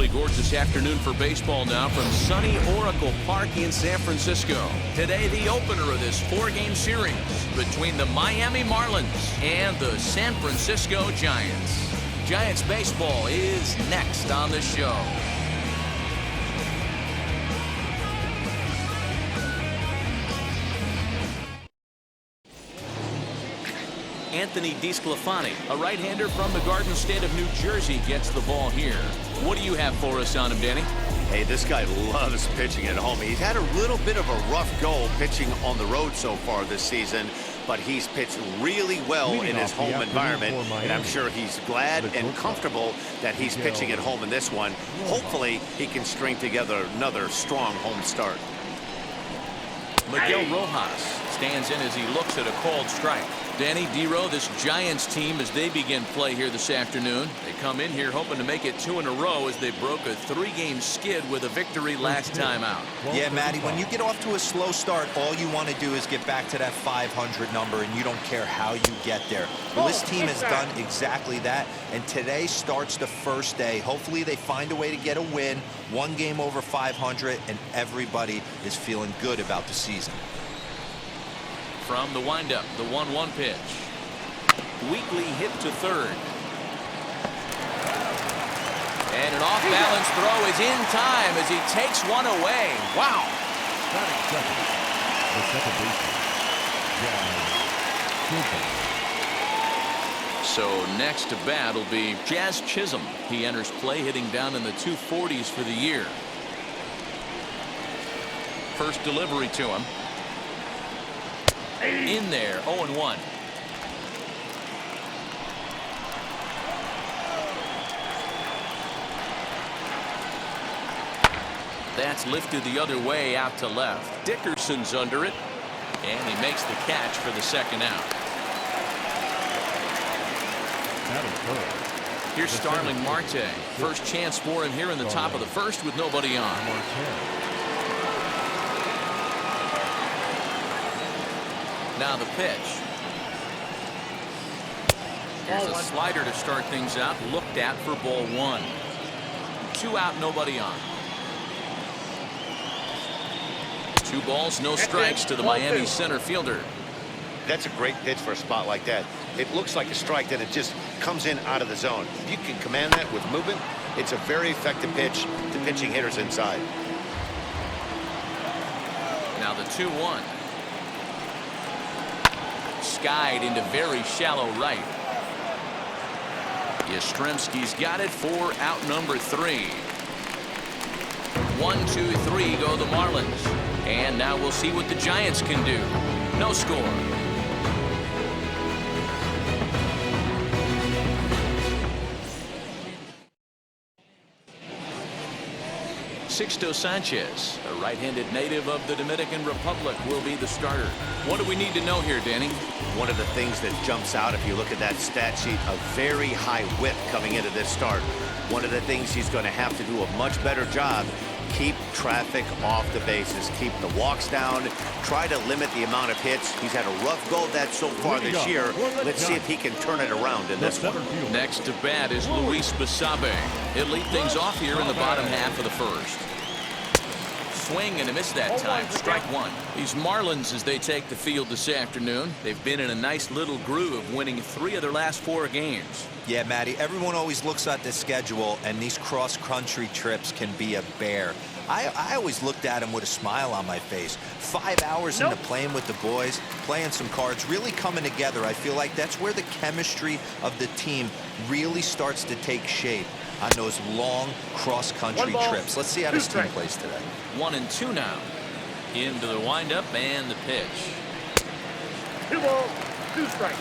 absolutely gorgeous afternoon for baseball now from sunny Oracle Park in San Francisco. Today, the opener of this 4-game series between the Miami Marlins and the San Francisco Giants. Giants baseball is next on the show. Anthony DeSclafani, a right-hander from the Garden State of New Jersey, gets the ball here. What do you have for us on him, Danny? Hey, this guy loves pitching at home. He's had a little bit of a rough go pitching on the road so far this season, but he's pitched really well in his home environment, and I'm sure he's glad and comfortable that he's pitching at home in this one. Hopefully, he can string together another strong home start. Miguel Rojas stands in as he looks at a called strike. Danny, D-Row, this Giants team, as they begin play here this afternoon, they come in here hoping to make it 2 in a row as they broke a 3-game skid with a victory last time out. Yeah, Matty, when you get off to a slow start, all you want to do is get back to that 500 number, and you don't care how you get there. Well, this team has done exactly that, and today starts the first day. Hopefully they find a way to get a win, 1 game over 500, and everybody is feeling good about the season. From the windup, the 1-1 pitch. Weakly hit to third. And an off-balance throw is in time as he takes one away. Wow. So next to bat will be Jazz Chisholm. He enters play hitting down in the 240s for the year. First delivery to him. In there, 0-1. That's lifted the other way out to left. Dickerson's under it, and he makes the catch for the second out. Here's Starling Marte. First chance for him here in the top of the first with nobody on. Now the pitch. Here's a slider to start things out. Looked at for ball 1. 2 out, nobody on. 2 balls, no strikes to the Miami center fielder. That's a great pitch for a spot like that. It looks like a strike that it just comes in out of the zone. If you can command that with movement, it's a very effective pitch to pitching hitters inside. Now the 2-1. Skied into very shallow right. Yastrzemski's got it for out number 3. 1, 2, 3 go the Marlins. And now we'll see what the Giants can do. No score. Sixto Sanchez, a right-handed native of the Dominican Republic, will be the starter. What do we need to know here, Danny? One of the things that jumps out if you look at that stat sheet, a very high whip coming into this start. One of the things he's going to have to do a much better job, keep traffic off the bases, keep the walks down, try to limit the amount of hits. He's had a rough go of that so far this year. Let's see if he can turn it around in this one. Next to bat is Luis Basabe. He'll lead things off here in the bottom half of the first. Swing and a miss that time. Strike 1. These Marlins, as they take the field this afternoon, they've been in a nice little groove, winning 3 of their last 4 games. Yeah, Matty, everyone always looks at the schedule, and these cross-country trips can be a bear. I always looked at them with a smile on my face. 5 hours into playing with the boys, playing some cards, really coming together. I feel like that's where the chemistry of the team really starts to take shape on those long cross-country trips. Let's see how this team plays today. 1-2 now. Into the windup and the pitch. 2 balls, 2 strikes.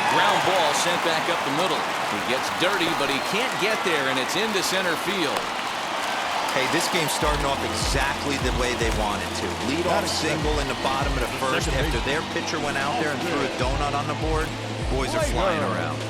Ground ball sent back up the middle. He gets dirty, but he can't get there, and it's into center field. Hey, this game's starting off exactly the way they wanted to. Lead-off single in the bottom of the first. After their pitcher went out there and threw a donut on the board, the boys are flying around.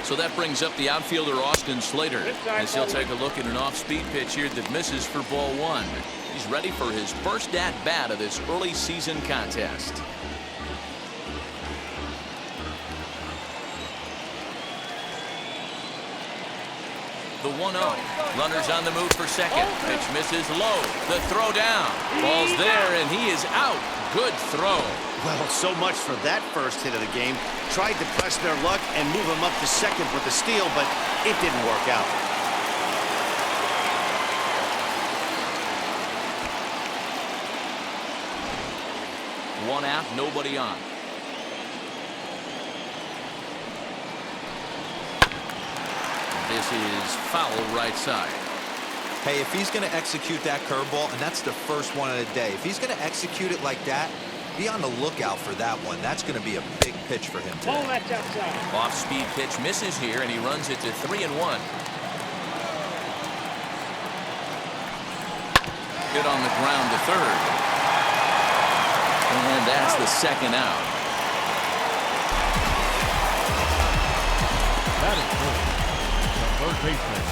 So that brings up the outfielder Austin Slater, as he'll take a look at an off-speed pitch here that misses for ball one. He's ready for his first at-bat of this early season contest. The 1-0. Runners on the move for second. Pitch misses low. The throw down. Ball's there, and he is out. Good throw. Well, so much for that first hit of the game. Tried to press their luck and move him up to second with the steal, but it didn't work out. One out, nobody on. This is foul right side. Hey, if he's going to execute that curveball, and that's the first one of the day, if he's going to execute it like that, be on the lookout for that one. That's going to be a big pitch for him today. That's outside. Off-speed pitch misses here, and he runs it to 3-1. Hit on the ground to third. And that's the second out. That is good. The third baseman,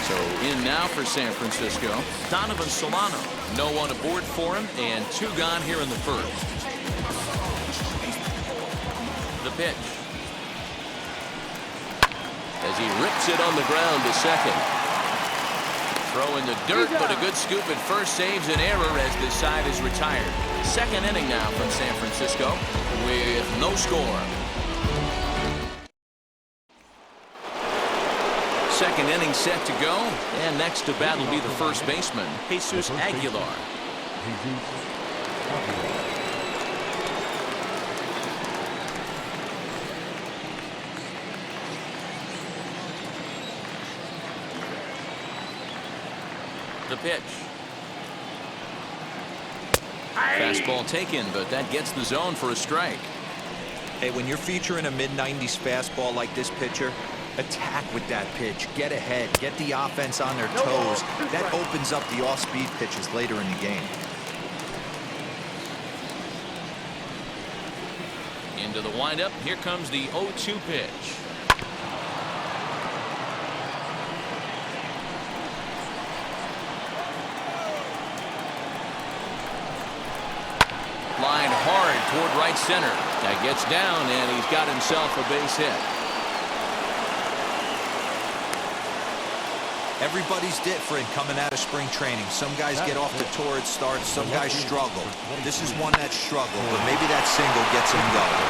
So in now for San Francisco, Donovan Solano. No one aboard for him, and 2 gone here in the first. The pitch. As he rips it on the ground to second. Throw in the dirt, but a good scoop at first saves an error as this side is retired. Second inning now from San Francisco with no score. Second inning set to go, and next to bat will be the first baseman, Jesus Aguilar. The pitch. Fastball taken, but that gets the zone for a strike. Hey, when you're featuring a mid-90s fastball like this pitcher, attack with that pitch. Get ahead. Get the offense on their toes. That opens up the off-speed pitches later in the game. Into the windup. Here comes the 0-2 pitch. Line hard toward right center. That gets down, and he's got himself a base hit. Everybody's different coming out of spring training. Some guys get off to torrid starts. Some guys struggle. This is one that struggled, but maybe that single gets him going.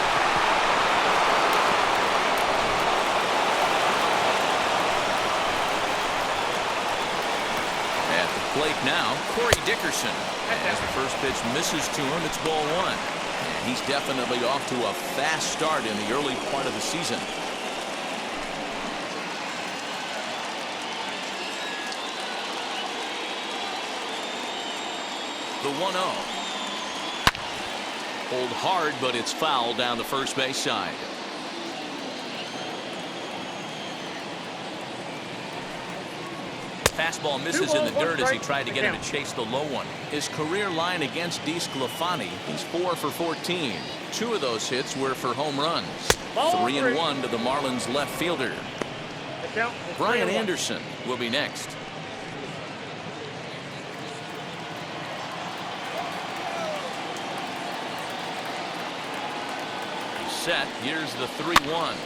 At the plate now, Corey Dickerson. As the first pitch misses to him, it's ball one. And he's definitely off to a fast start in the early part of the season. The 1-0. Hold hard, but it's foul down the first base side. Fastball misses in the dirt as he tried to get him to chase the low one. His career line against DeSclafani, he's 4 for 14. 2 of those hits were for home runs. 3-1 to the Marlins left fielder. Brian Anderson will be next. He's set. Here's the 3-1.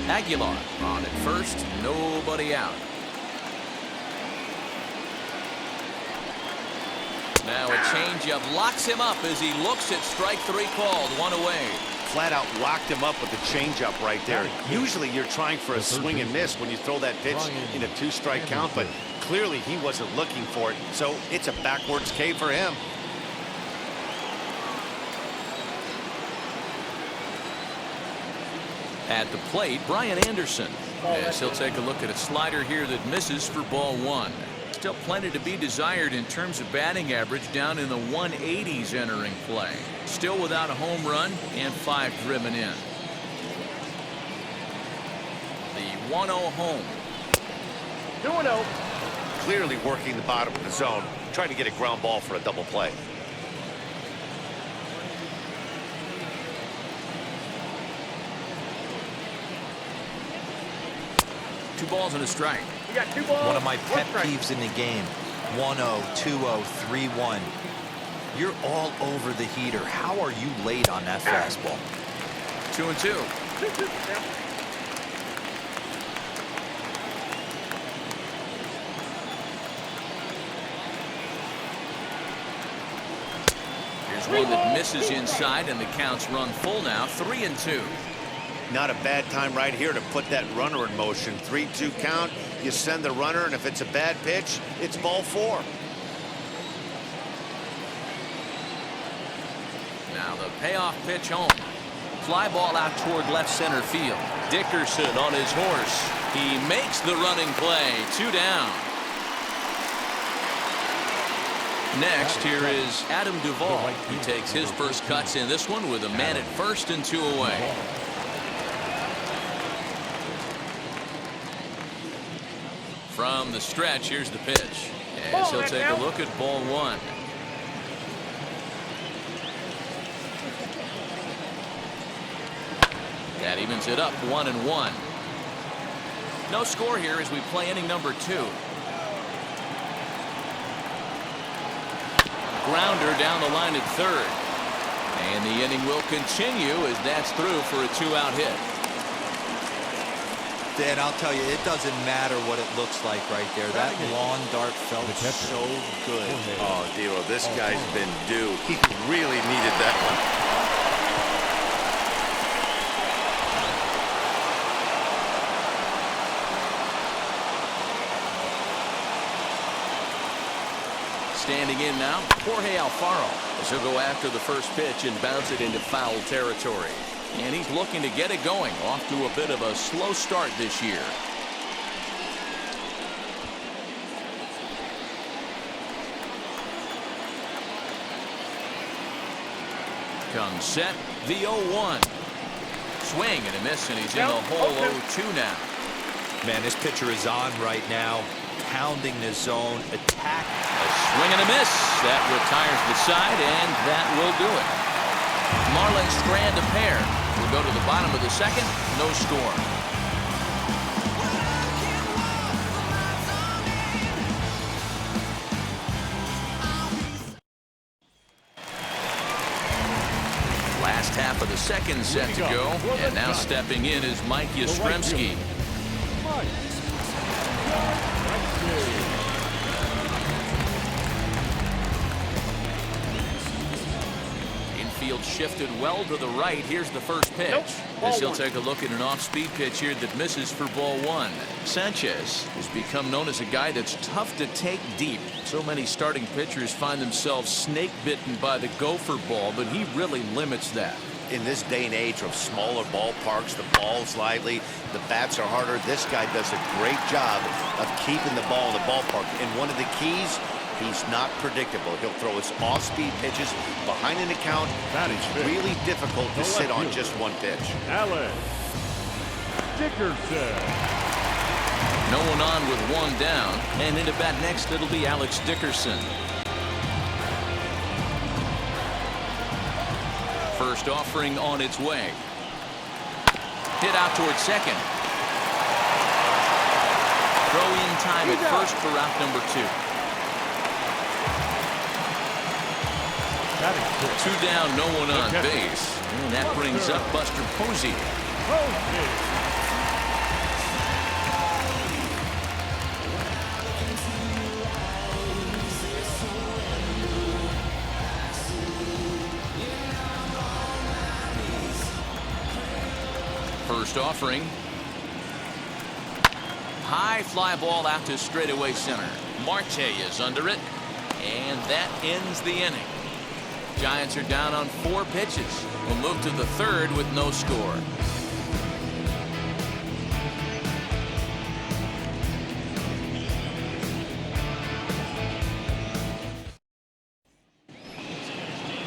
Aguilar on at first, nobody out. Now a changeup locks him up as he looks at strike 3 called. 1 away. Flat out locked him up with the changeup right there. Usually you're trying for a swing and miss when you throw that pitch in a 2-strike count, but clearly he wasn't looking for it, so it's a backwards K for him. At the plate, Brian Anderson, as he'll take a look at a slider here that misses for ball 1. Still plenty to be desired in terms of batting average, down in the 180s entering play. Still without a home run and 5 driven in. The 1-0 home. 2-0. Clearly working the bottom of the zone, trying to get a ground ball for a double play. 2 balls and a strike. You got 2 balls. One of my pet strike. peeves in the game. 1-0, 2-0, 3-1. You're all over the heater. How are you late on that fastball? 2-2. Here's one that misses inside, and the count's run full now. 3-2. Not a bad time right here to put that runner in motion. 3-2 count. You send the runner, and if it's a bad pitch, it's ball 4. Now the payoff pitch home. Fly ball out toward left center field. Dickerson on his horse. He makes the running play. 2 down. Next, here is Adam Duvall. He takes his first cuts in this one with a man at first and 2 away. From the stretch, here's the pitch. As he'll take a look at ball 1. That evens it up 1-1. No score here as we play inning number 2. Grounder down the line at third. And the inning will continue as that's through for a 2-out hit. Dan, I'll tell you, it doesn't matter what it looks like right there. That lawn dart felt so good. Oh, D'Lo, this guy's been due. He really needed that one. Standing in now, Jorge Alfaro, as he'll go after the first pitch and bounce it into foul territory. And he's looking to get it going, off to a bit of a slow start this year. Comes set, the 0-1. Swing and a miss, and he's in the hole. 0-2 now. Man, this pitcher is on right now. Pounding the zone, attack. A swing and a miss. That retires the side, and that will do it. Marlins strand a pair. We'll go to the bottom of the second. No score. Last half of the second set to go, and now stepping in is Mike Yastrzemski. Infield shifted well to the right. Here's the first pitch. As he'll take a look at an off-speed pitch here that misses for ball 1. Sanchez has become known as a guy that's tough to take deep. So many starting pitchers find themselves snake-bitten by the gopher ball, but he really limits that. In this day and age of smaller ballparks, the ball's lively, the bats are harder. This guy does a great job of keeping the ball in the ballpark. And one of the keys, he's not predictable. He'll throw his off-speed pitches behind an account. It's really difficult to sit on just one pitch. Alex Dickerson. No one on with 1 down, and into bat next it'll be Alex Dickerson. First offering on its way. Hit out towards second. Throw in time at first for out number 2. 2 down, no one on base. And that brings up Buster Posey. First offering. High fly ball out to straightaway center. Marte is under it, and that ends the inning. Giants are down on 4 pitches. We'll move to the third with no score.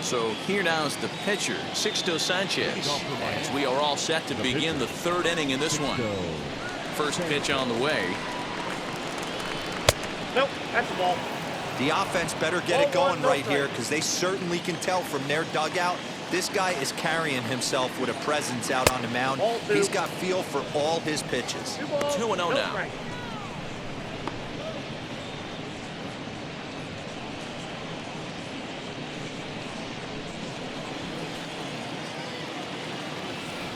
So here now is the pitcher, Sixto Sanchez, as we are all set to begin the third inning in this one. First pitch on the way. Nope, that's the ball. The offense better get it going right here, because they certainly can tell from their dugout This guy is carrying himself with a presence out on the mound. He's got feel for all his pitches. 2-0 now.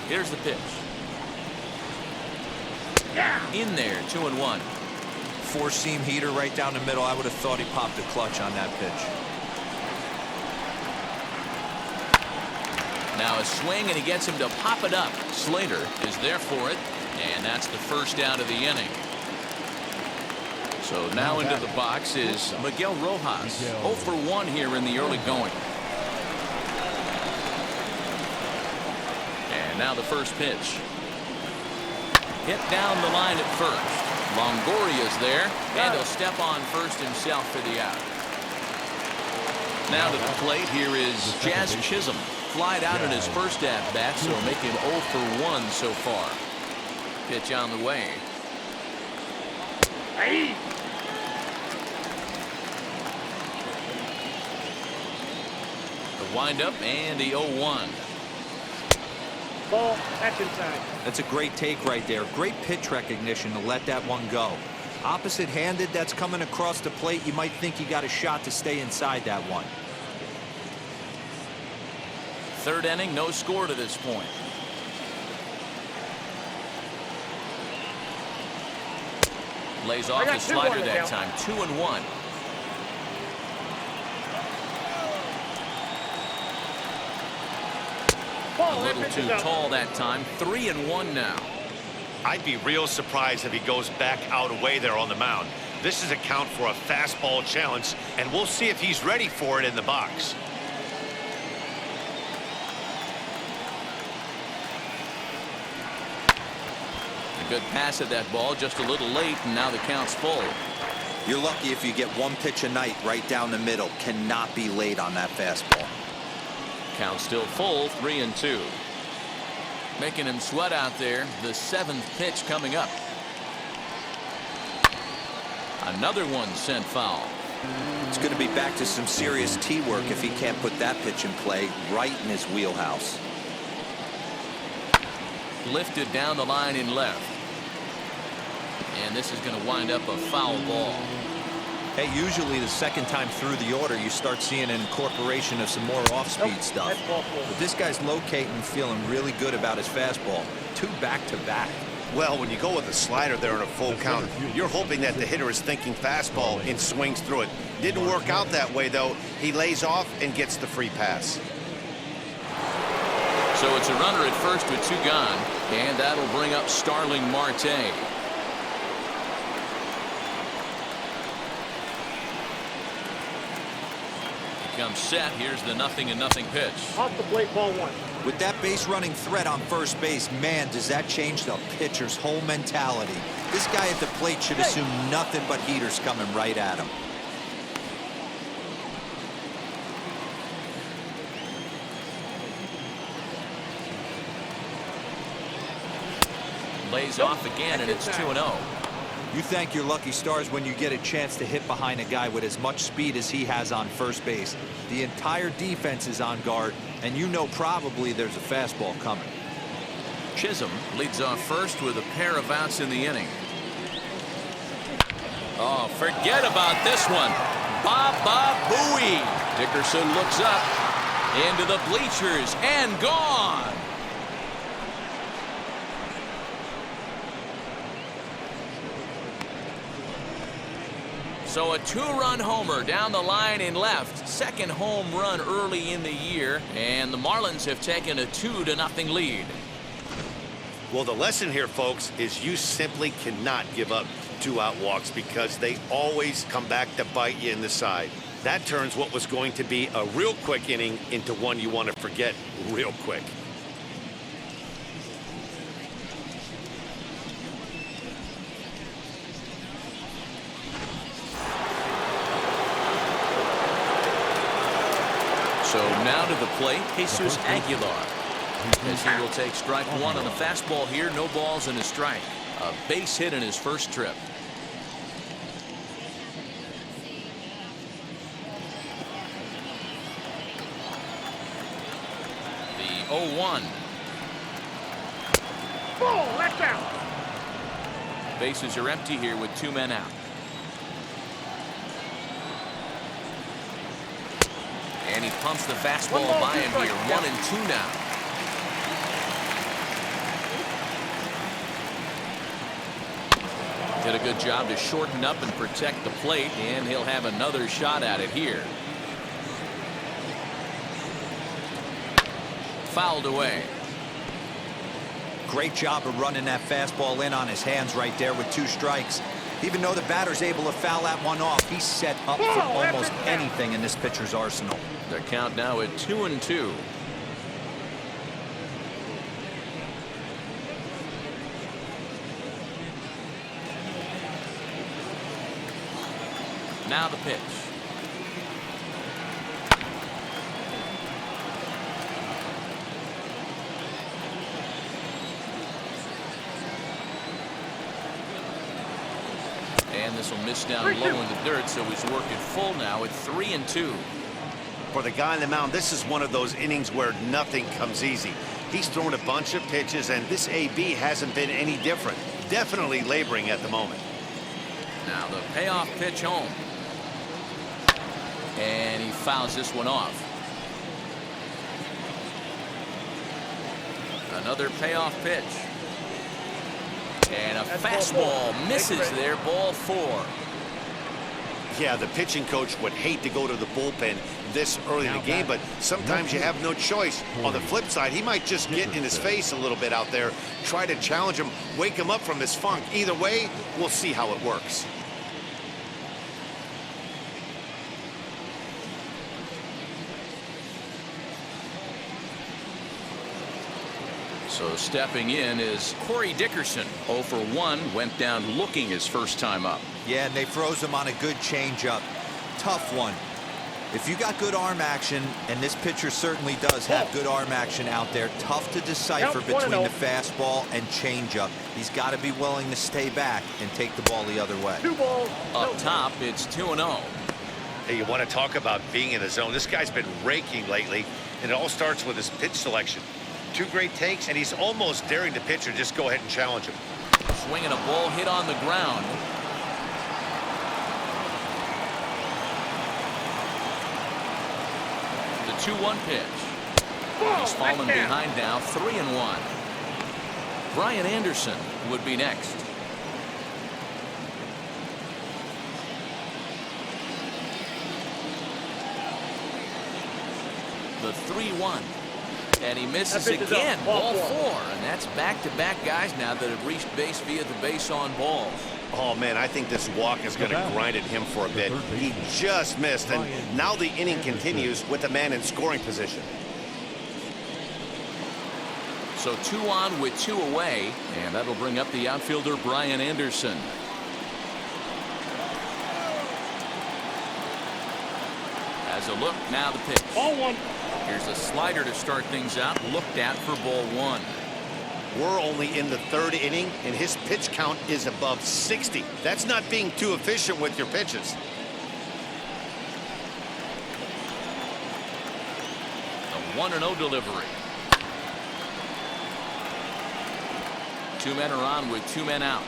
Here's the pitch. In there, 2-1. Four-seam heater right down the middle. I would have thought he popped a clutch on that pitch. Now a swing, and he gets him to pop it up. Slater is there for it, and that's the first out of the inning. So now into the box is Miguel Rojas. 0 for 1 here in the early going. And now the first pitch. Hit down the line at first. Longoria's there, and he'll step on first himself for the out. Now to the plate, here is Jazz Chisholm. Flied out in his first at-bat, so making 0 for 1 so far. Pitch on the way. The windup and the 0-1. Ball, that's inside. That's a great take right there. Great pitch recognition to let that one go. Opposite-handed, that's coming across the plate. You might think you got a shot to stay inside that one. Third inning, no score to this point. Lays off the slider that time. 2-1. A little too tall that time. 3-1 now. I'd be real surprised if he goes back out away there on the mound. This is a count for a fastball challenge, and we'll see if he's ready for it in the box. A good pass at that ball, just a little late, and now the count's full. You're lucky if you get one pitch a night right down the middle. Cannot be late on that fastball. Count still full, 3-2. Making him sweat out there. The 7th pitch coming up. Another one sent foul. It's going to be back to some serious tee work if he can't put that pitch in play right in his wheelhouse. Lifted down the line in left. And this is going to wind up a foul ball. Hey, usually the second time through the order, you start seeing an incorporation of some more off-speed stuff. But this guy's locating and feeling really good about his fastball. 2 back-to-back. Well, when you go with a slider there in a full count, you're hoping that the hitter is thinking fastball and swings through it. Didn't work out that way, though. He lays off and gets the free pass. So it's a runner at first with 2 gone, and that'll bring up Starling Marte. Comes set. Here's the 0-0 pitch. Off the plate, ball 1. With that base running threat on first base, man, does that change the pitcher's whole mentality. This guy at the plate should assume nothing but heaters coming right at him. Lays off again, and it's 2-0. You thank your lucky stars when you get a chance to hit behind a guy with as much speed as he has on first base. The entire defense is on guard, and you know probably there's a fastball coming. Chisholm leads off first with a pair of outs in the inning. Oh, forget about this one. Baba Booey. Dickerson looks up into the bleachers and gone. So a 2-run homer down the line in left. Second home run early in the year, and the Marlins have taken a 2-0 lead. Well, the lesson here, folks, is you simply cannot give up 2-out walks because they always come back to bite you in the side. That turns what was going to be a real quick inning into one you want to forget real quick. So now to the plate, Jesus Aguilar. As he will take strike 1 on the fastball here. No balls and a strike. A base hit in his first trip. 0-1. Ball, left out. Bases are empty here with 2 men out. And he pumps the fastball by him here. 1-2 now. Did a good job to shorten up and protect the plate, and he'll have another shot at it here. Fouled away. Great job of running that fastball in on his hands right there with 2 strikes. Even though the batter's able to foul that one off, he's set up for almost anything in this pitcher's arsenal. The count now at 2-2. Now the pitch. And this will miss down low in the dirt, so he's working full now at 3-2. For the guy on the mound, this is one of those innings where nothing comes easy. He's thrown a bunch of pitches, and this AB hasn't been any different. Definitely laboring at the moment. Now the payoff pitch home. And he fouls this one off. Another payoff pitch. And a fastball misses there. Ball 4. Yeah, the pitching coach would hate to go to the bullpen this early in the game, but sometimes you have no choice. On the flip side, he might just get in his face a little bit out there, try to challenge him, wake him up from his funk. Either way, we'll see how it works. So stepping in is Corey Dickerson. 0 for 1, went down looking his first time up. Yeah, and they froze him on a good changeup. Tough one. If you got good arm action, and this pitcher certainly does have good arm action out there, tough to decipher between the fastball and changeup. He's got to be willing to stay back and take the ball the other way. 2 balls. Up top, it's 2-0. Hey, you want to talk about being in the zone? This guy's been raking lately, and it all starts with his pitch selection. 2 great takes, and he's almost daring the pitcher just go ahead and challenge him. Swinging a ball hit on the ground. The 2-1 pitch. He's fallen behind now, 3-1. Brian Anderson would be next. The 3-1. And he misses again. Ball 4. And that's back-to-back guys now that have reached base via the base on balls. Oh, man, I think this walk is going to grind at him for a bit. He just missed, and now the inning continues with the man in scoring position. So 2 on with 2 away, and that'll bring up the outfielder Brian Anderson. As a look, now the pitch. Ball 1. Here's a slider to start things out, looked at for ball 1. We're only in the 3rd inning, and his pitch count is above 60. That's not being too efficient with your pitches. A 1-0 delivery. 2 men are on with 2 men out.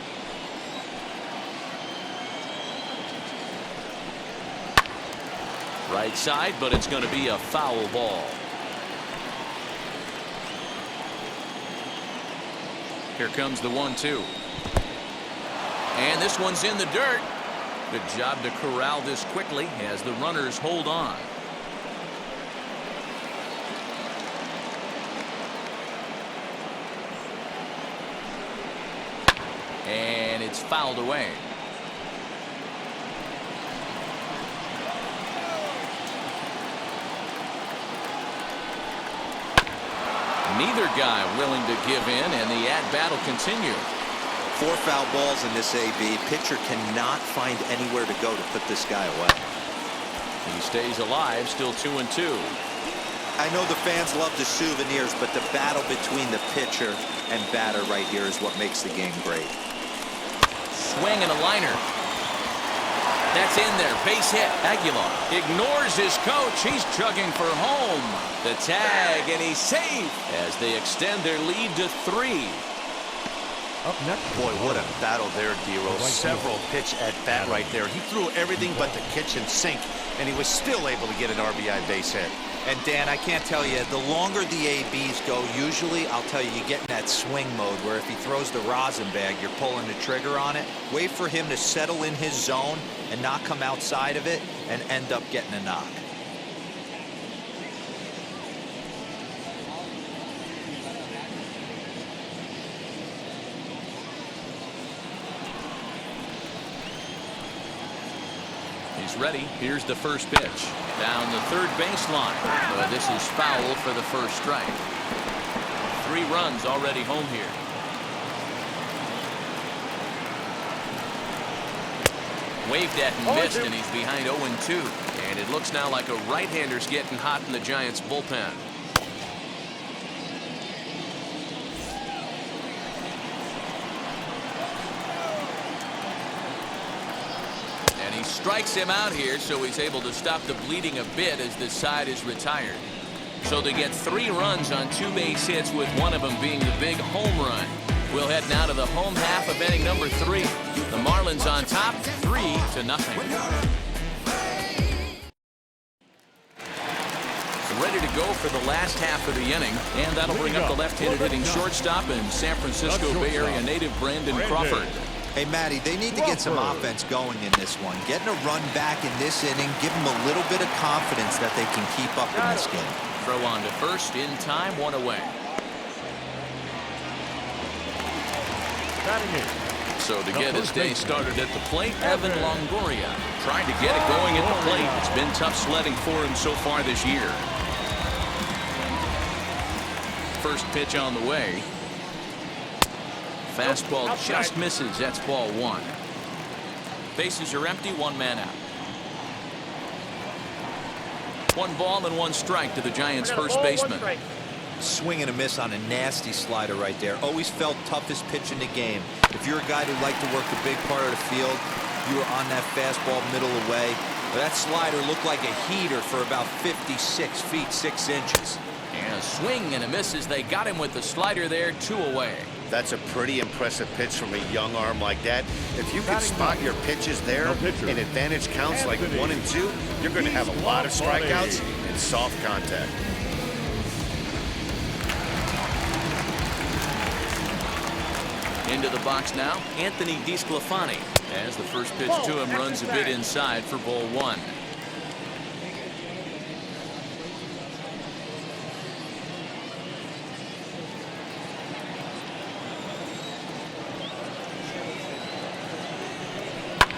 Right side, but it's going to be a foul ball. Here comes the 1-2. And this one's in the dirt. Good job to corral this quickly as the runners hold on. And it's fouled away. Neither guy willing to give in, and the at-bat will continue. 4 foul balls in this AB. Pitcher cannot find anywhere to go to put this guy away. He stays alive, still 2-2. I know the fans love the souvenirs, but the battle between the pitcher and batter right here is what makes the game great. Swing and a liner. That's in there. Base hit. Aguilar ignores his coach. He's chugging for home. The tag, and he's safe as they extend their lead to 3. Up next. Boy, what a battle there, Dero. Several pitch at bat right there. He threw everything but the kitchen sink, and he was still able to get an RBI base hit. And Dan, I can't tell you, the longer the ABs go, usually, I'll tell you, you get in that swing mode where if he throws the rosin bag, you're pulling the trigger on it. Wait for him to settle in his zone and not come outside of it and end up getting a knock. He's ready. Here's the first pitch. Down the third baseline. This is foul for the first strike. 3 runs already home here. Waved at and missed, and he's behind 0-2. And it looks now like a right-hander's getting hot in the Giants' bullpen. He strikes him out here, so he's able to stop the bleeding a bit as this side is retired. So they get 3 runs on 2 base hits, with one of them being the big home run. We'll head now to the home half of inning number 3. The Marlins on top, 3-0. Ready to go for the last half of the inning, and that'll bring up the left-handed hitting shortstop and San Francisco Bay Area native Brandon Crawford. Hey, Matty, they need to get some offense going in this one. Getting a run back in this inning, give them a little bit of confidence that they can keep up in this game. Throw on to first, in time, 1 away. So to get his day started at the plate, Evan Longoria trying to get it going at the plate. It's been tough sledding for him so far this year. First pitch on the way. Fastball just misses. That's ball 1. Bases are empty. 1 man out. 1 ball and 1 strike to the Giants' first baseman. Swing and a miss on a nasty slider right there. Always felt toughest pitch in the game. If you're a guy who liked to work the big part of the field, you were on that fastball middle away. But that slider looked like a heater for about 56 feet 6 inches. And a swing and a miss as they got him with the slider there. 2 away. That's a pretty impressive pitch from a young arm like that. If you can spot your pitches there in advantage counts like 1 and 2, you're going to have a lot of strikeouts and soft contact. Into the box now, Anthony DeSclafani, as the first pitch to him runs a bit inside for ball 1.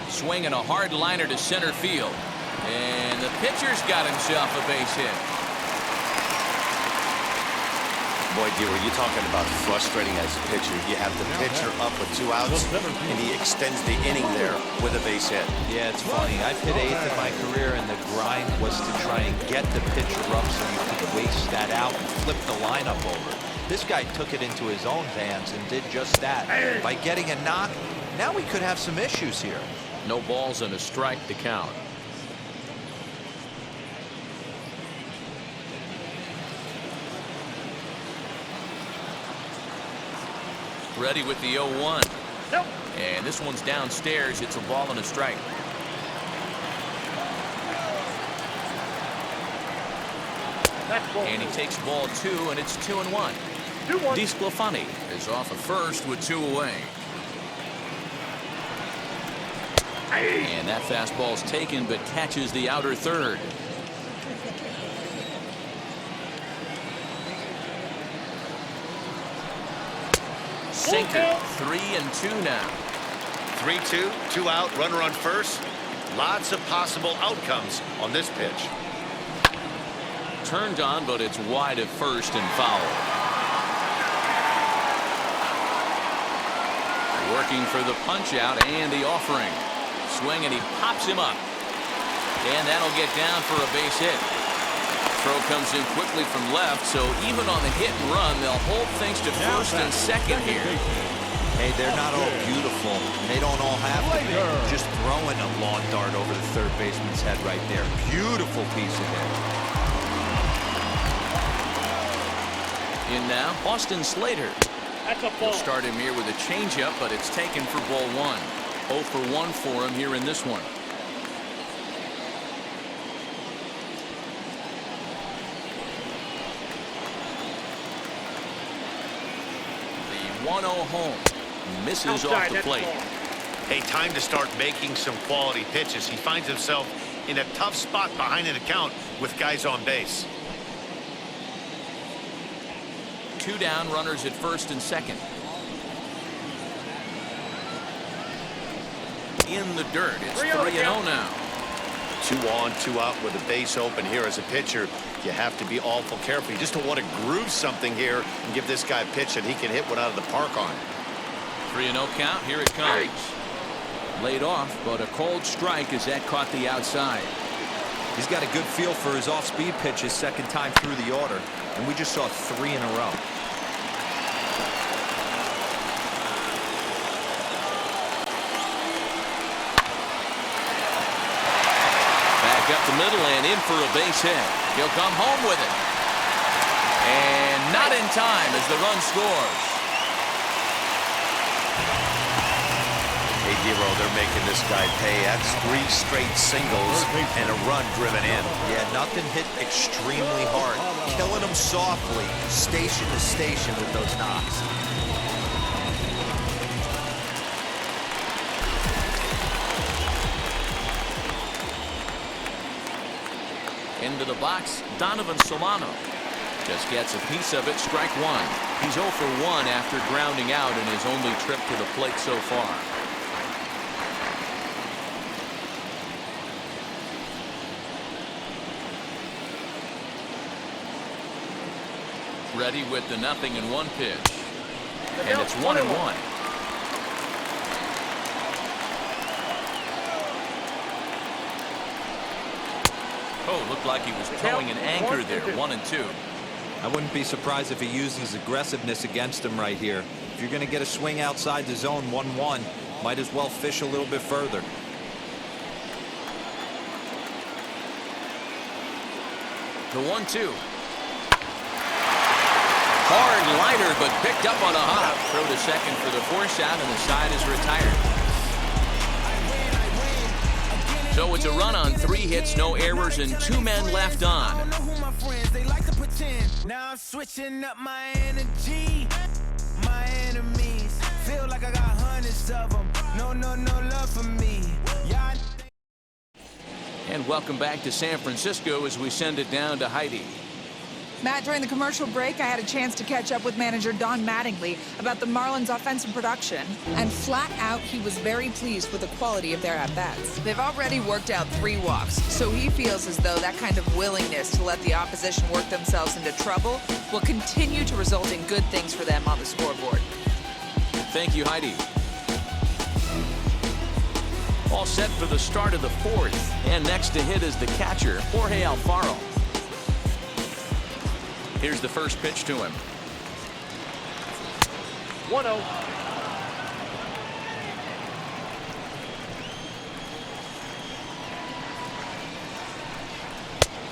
Swinging a hard liner to center field, and the pitcher's got himself a base hit. Boy, Dero, you're talking about frustrating as a pitcher. You have the pitcher up with 2 outs, and he extends the inning there with a base hit. Yeah, it's funny. I've hit 8th in my career, and the grind was to try and get the pitcher up so you could waste that out and flip the lineup over. This guy took it into his own hands and did just that. By getting a knock, now we could have some issues here. No balls and a strike to count. Ready with the 0-1. Nope. And this one's downstairs. It's a ball and a strike. And he takes ball 2, and it's 2-1. DeSclafani is off at first with 2 away. And that fastball's taken, but catches the outer third. Sinker, 3-2 now. 3-2, 2 out, runner on first. Lots of possible outcomes on this pitch. Turned on, but it's wide at first and foul. Working for the punch out and the offering. Swing, and he pops him up. And that'll get down for a base hit. Throw comes in quickly from left, so even on the hit and run, they'll hold things to first and second here. Hey, they're not all beautiful. They don't all have to be. Just throwing a lawn dart over the third baseman's head right there. Beautiful piece of hit. In now, Austin Slater. That's a He'll ball. start him here with a changeup, but it's taken for ball one. 0 for 1 for him here in this one. The 1-0 home. Misses Outside, off the that's plate. ball. Hey, time to start making some quality pitches. He finds himself in a tough spot behind an account with guys on base. 2 down, runners at first and second. In the dirt. It's 3-0 now. 2 on, 2 out with a base open here. As a pitcher, you have to be awful careful. You just don't want to groove something here and give this guy a pitch that he can hit one out of the park on. 3-0 count. Here it comes. Laid off, but a cold strike as that caught the outside. He's got a good feel for his off-speed pitch his second time through the order, and we just saw 3 in a row. Back up the middle and in for a base hit. He'll come home with it. And not in time as the run scores. Hey, Dero, they're making this guy pay. That's 3 straight singles and a run driven in. Yeah, nothing hit extremely hard. Killing him softly, station to station with those knocks. Into the box, Donovan Solano. Just gets a piece of it, strike 1. He's 0 for 1 after grounding out in his only trip to the plate so far. Ready with the 0-1 pitch. And it's 1-1. Oh, looked like he was towing an anchor there. 1-2. I wouldn't be surprised if he uses aggressiveness against him right here. If you're going to get a swing outside the zone 1-1, might as well fish a little bit further. The 1-2. Hard liner, but picked up on a hop. Throw to second for the force out, and the side is retired. So it's a run on 3 hits, no errors, and 2 men left on. Now I'm switching up my energy. My enemies feel like I got hundreds of them. No love for me. Yeah. And welcome back to San Francisco as we send it down to Heidi. Matt, during the commercial break, I had a chance to catch up with manager Don Mattingly about the Marlins' offensive production. And flat out, he was very pleased with the quality of their at-bats. They've already worked out 3 walks, so he feels as though that kind of willingness to let the opposition work themselves into trouble will continue to result in good things for them on the scoreboard. Thank you, Heidi. All set for the start of the 4th. And next to hit is the catcher, Jorge Alfaro. Here's the first pitch to him. 1-0.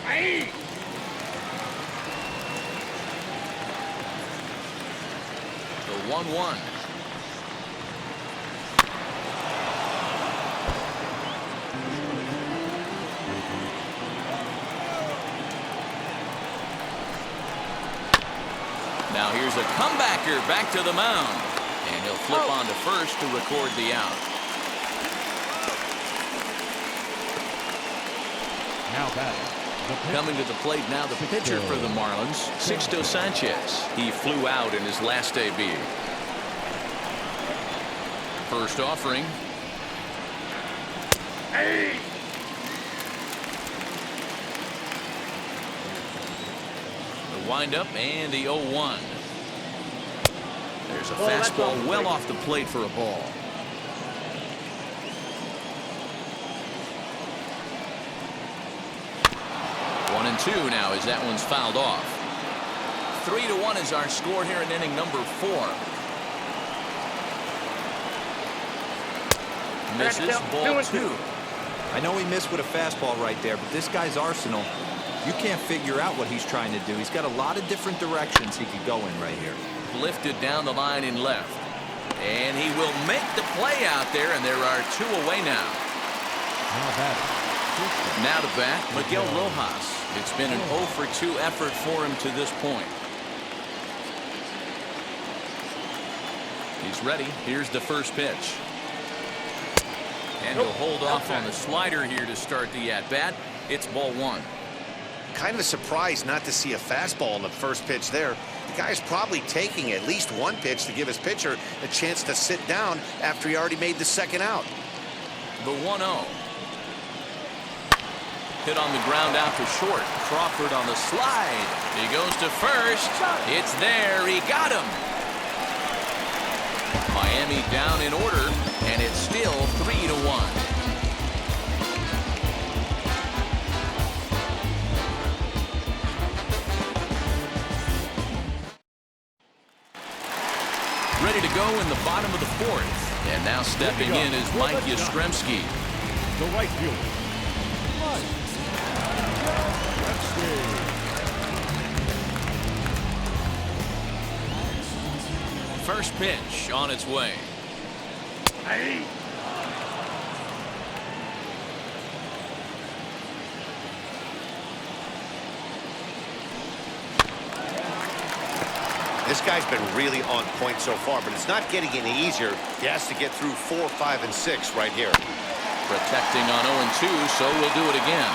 Hey! The 1-1. Now here's a comebacker back to the mound. And he'll flip on to first to record the out. Now batting. Coming to the plate now, the pitcher for the Marlins, Sixto Sanchez. He flew out in his last debut. First offering. Hey! The windup and the 0-1. There's a fastball well off the plate for a ball. One and 2 now as that one's fouled off. 3-1 is our score here in inning number 4. Misses. Ball 2. I know he missed with a fastball right there, but this guy's arsenal, you can't figure out what he's trying to do. He's got a lot of different directions he could go in right here. Lifted down the line in left. And he will make the play out there, and there are 2 away now. Now to bat, Miguel Rojas. It's been an 0 for 2 effort for him to this point. He's ready. Here's the first pitch. And he'll hold off on the slider here to start the at-bat. It's ball 1. Kind of surprised not to see a fastball in the first pitch there. The guy's probably taking at least 1 pitch to give his pitcher a chance to sit down after he already made the second out. The 1-0. Hit on the ground out to short. Crawford on the slide. He goes to first. It's there. He got him. Miami down in order, and it's still 3-1. Ready to go in the bottom of the 4th. And now stepping in is Mike Yastrzemski. The right fielder. First pitch on its way. Hey. This guy's been really on point so far, but it's not getting any easier. He has to get through 4, 5, and 6 right here. Protecting on 0-2, so we'll do it again.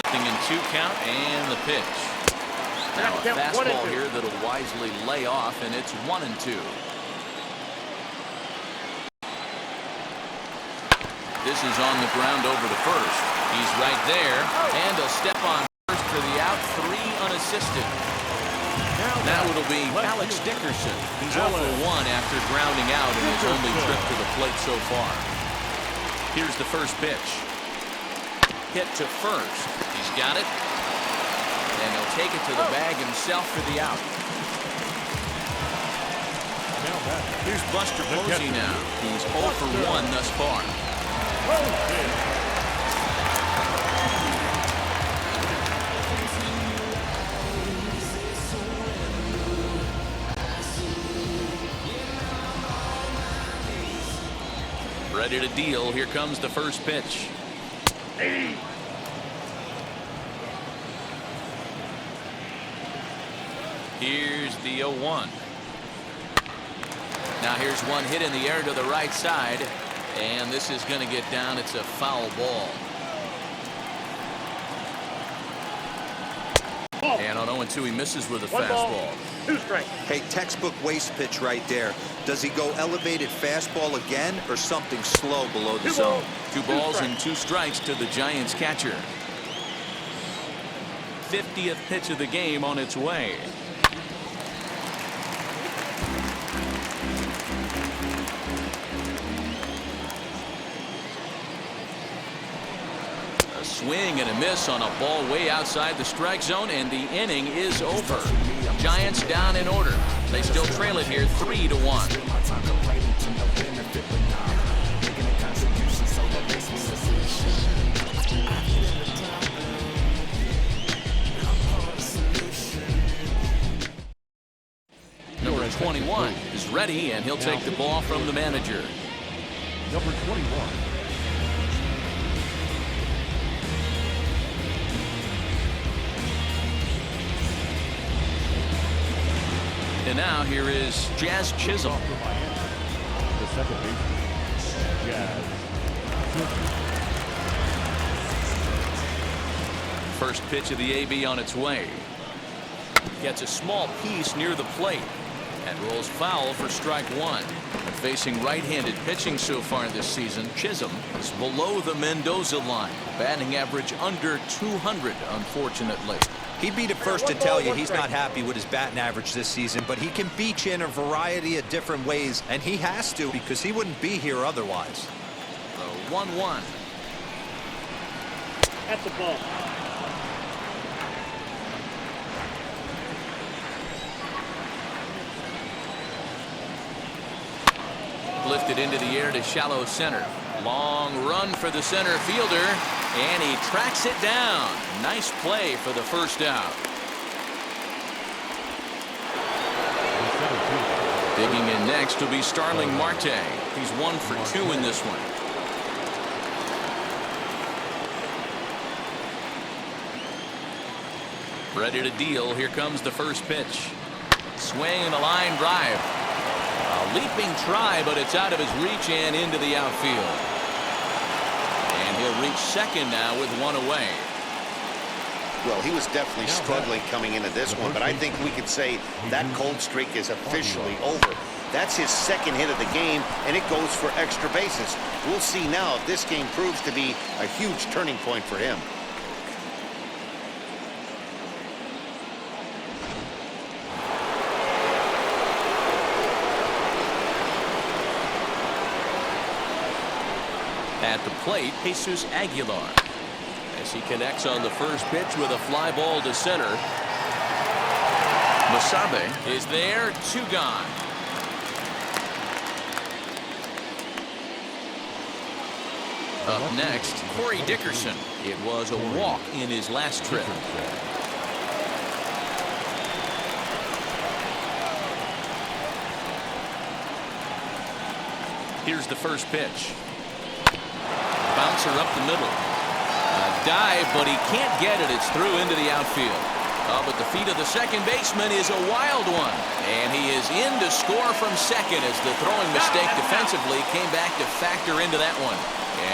Nothing in 2 count, and the pitch. Now a fastball here that'll wisely lay off, and it's 1-2. This is on the ground over to first. He's right there, and a step on first for the out. 3 unassisted. Now it'll be Alex Dickerson. He's 0 for 1 after grounding out in his only trip to the plate so far. Here's the first pitch. Hit to first. He's got it. And he'll take it to the bag himself for the out. Here's Buster Posey now. He's 0 for 1 thus far. Ready to deal. Here comes the first pitch. Here's the 0-1. Now here's one hit in the air to the right side, and this is going to get down. It's a foul ball. And on 0-2, he misses with a fastball. 2 strikes. Hey, textbook waste pitch right there. Does he go elevated fastball again or something slow below the zone? 2 balls and 2 strikes to the Giants catcher. 50th pitch of the game on its way. A swing and a miss on a ball way outside the strike zone, and the inning is over. Giants down in order. They still trail it here 3-1. Number 21 is ready, and he'll take the ball from the manager. Number 21. And now here is Jazz Chisholm. The second baseman, Jazz Chisholm. First pitch of the AB on its way. Gets a small piece near the plate and rolls foul for strike 1. Facing right-handed pitching so far this season, Chisholm is below the Mendoza line. Batting average under 200, unfortunately. He'd be the first to tell you he's not happy with his batting average this season, but he can beat you in a variety of different ways, and he has to because he wouldn't be here otherwise. The 1-1. That's the ball. lifted into the air to shallow center. Long run for the center fielder, and he tracks it down. Nice play for the first out. Digging in next will be Starling Marte. He's 1 for 2 in this one. Ready to deal. Here comes the first pitch. Swing and a line drive. A leaping try, but it's out of his reach and into the outfield. And he'll reach second now with 1 away. Well, he was definitely struggling coming into this one, but I think we could say that cold streak is officially over. That's his second hit of the game, and it goes for extra bases. We'll see now if this game proves to be a huge turning point for him. At the plate, Jesus Aguilar. As he connects on the first pitch with a fly ball to center. Basabe is there, 2 gone. Up next, Corey Dickerson. It was a walk in his last trip. Here's the first pitch. Bouncer up the middle. A dive, but he can't get it. It's through into the outfield. Oh, but the feet of the second baseman is a wild one. And he is in to score from second as the throwing mistake defensively came back to factor into that one.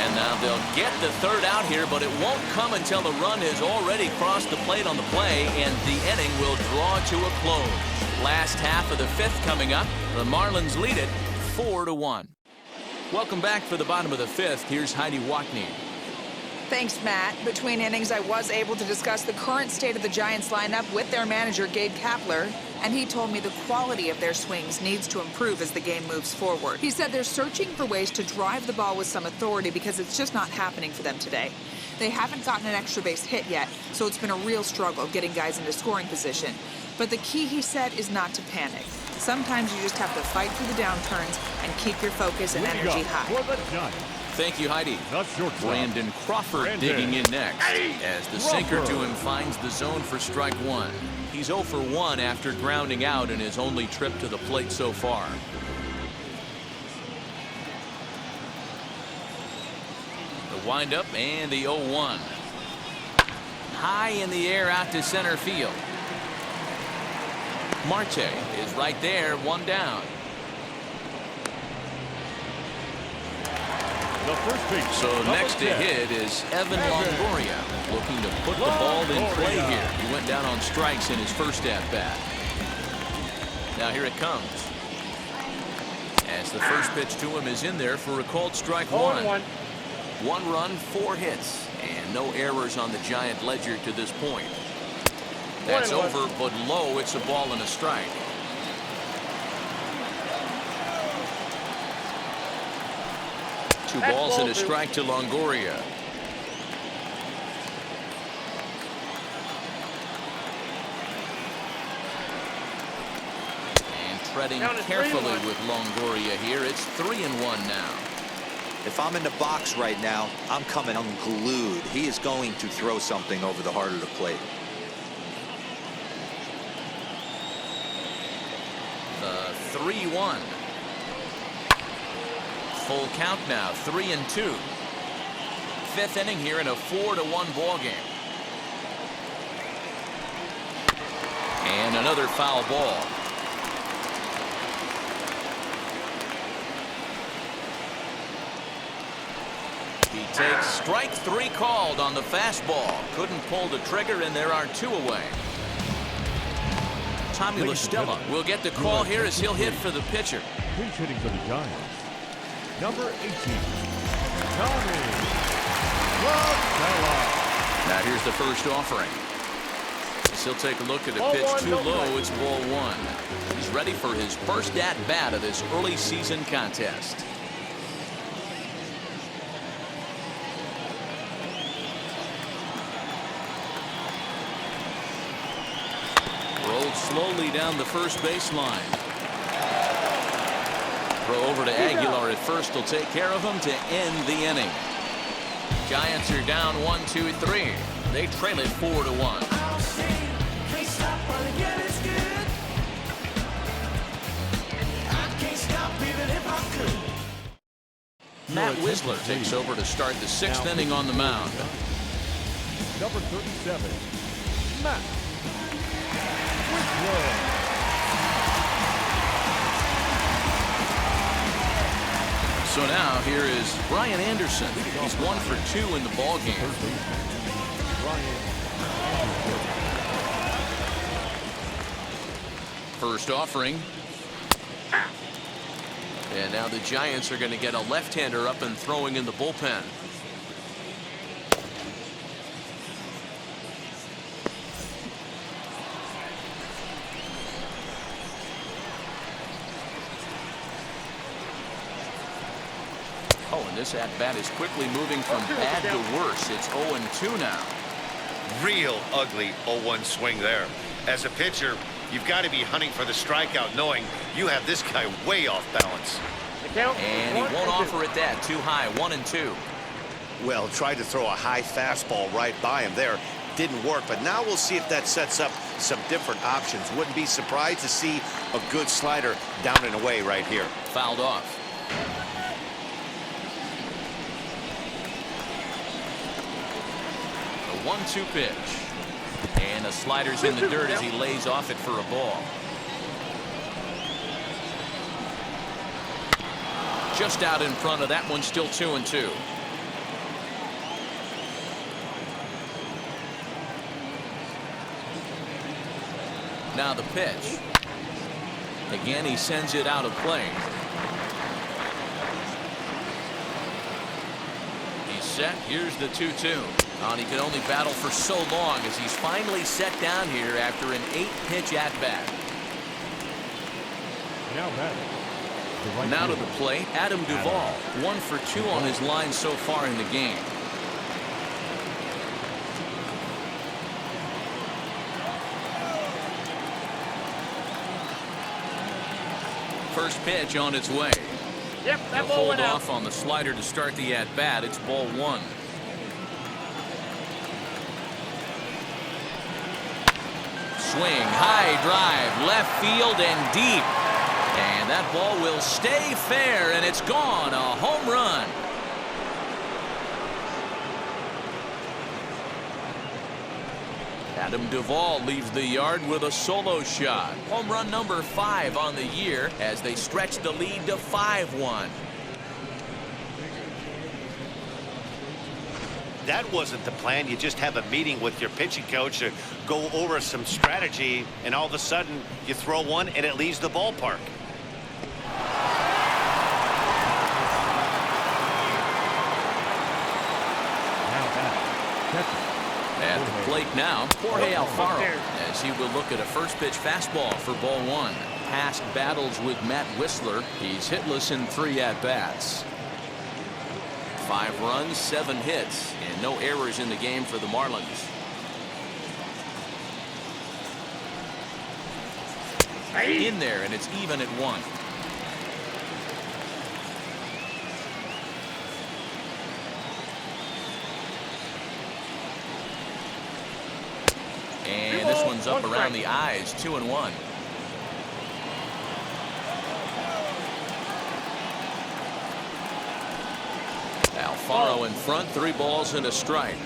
And now they'll get the third out here, but it won't come until the run has already crossed the plate on the play, and the inning will draw to a close. Last half of the 5th coming up. The Marlins lead it 4-1. Welcome back for the bottom of the 5th. Here's Heidi Wackney. Thanks, Matt. Between innings, I was able to discuss the current state of the Giants lineup with their manager, Gabe Kapler, and he told me the quality of their swings needs to improve as the game moves forward. He said they're searching for ways to drive the ball with some authority because it's just not happening for them today. They haven't gotten an extra base hit yet, so it's been a real struggle getting guys into scoring position. But the key, he said, is not to panic. Sometimes you just have to fight through the downturns and keep your focus and energy high. Thank you, Heidi. Brandon Crawford digging in next as the sinker to him finds the zone for strike 1. He's 0 for 1 after grounding out in his only trip to the plate so far. The windup and the 0-1. High in the air out to center field. Marte is right there, 1 down. So next to hit is Evan Longoria, looking to put the ball in play here. He went down on strikes in his first at-bat. Now here it comes. As the first pitch to him is in there for a called strike 1. 1 run, 4 hits, and no errors on the Giant ledger to this point. That's over, but low. It's a ball and a strike. Two balls and a strike to Longoria. And treading carefully with Longoria here. It's 3-1 now. If I'm in the box right now, I'm coming unglued. He is going to throw something over the heart of the plate. The 3-1. Full count now, 3-2. 5th inning here in a 4-1 ball game. And another foul ball. He takes strike 3 called on the fastball. Couldn't pull the trigger, and there are 2 away. Tommy La Stella will get the call here as he'll hit for the pitcher. Pinch hitting for the Giants. Number 18, Tommy La Stella. Now here's the first offering. He'll take a look at a pitch too low. It's ball 1. He's ready for his first at-bat of this early season contest. Rolled slowly down the first baseline. Throw over to Aguilar at first will take care of him to end the inning. Giants are down 1-2-3. They trail it 4-1. Matt Wisler takes over to start the 6th inning on the mound. Number 37, Matt Wisler. So now here is Brian Anderson. He's 1 for 2 in the ball game. First offering. And now the Giants are going to get a left-hander up and throwing in the bullpen. Oh, and this at-bat is quickly moving from bad to worse. It's 0-2 now. Real ugly 0-1 swing there. As a pitcher, you've got to be hunting for the strikeout, knowing you have this guy way off balance. And he won't offer it that. Too high. 1-2. Well, tried to throw a high fastball right by him there. Didn't work, but now we'll see if that sets up some different options. Wouldn't be surprised to see a good slider down and away right here. Fouled off. A 1-2 pitch. And the slider's in the dirt as he lays off it for a ball. Just out in front of that one, still 2-2. Now the pitch. Again, he sends it out of play. He's set. Here's the 2-2. And he could only battle for so long as he's finally set down here after an 8-pitch at-bat. Now to the plate, Adam Duvall. 1 for 2 on his line so far in the game. First pitch on its way. Yep, that He'll ball hold went out. off on the slider to start the at-bat. It's ball 1. Swing, high drive, left field and deep. And that ball will stay fair, and it's gone. A home run. Adam Duvall leaves the yard with a solo shot. Home run number 5 on the year as they stretch the lead to 5-1. That wasn't the plan. You just have a meeting with your pitching coach to go over some strategy, and all of a sudden you throw one and it leaves the ballpark. At the plate now, Jorge Alfaro, as he will look at a first pitch fastball for ball 1. Past battles with Matt Wisler, he's hitless in 3 at-bats. 5 runs, 7 hits, and no errors in the game for the Marlins. In there, and it's even at 1. And this one's up around the eyes. 2-1. Alfaro in front, 3 balls and a strike.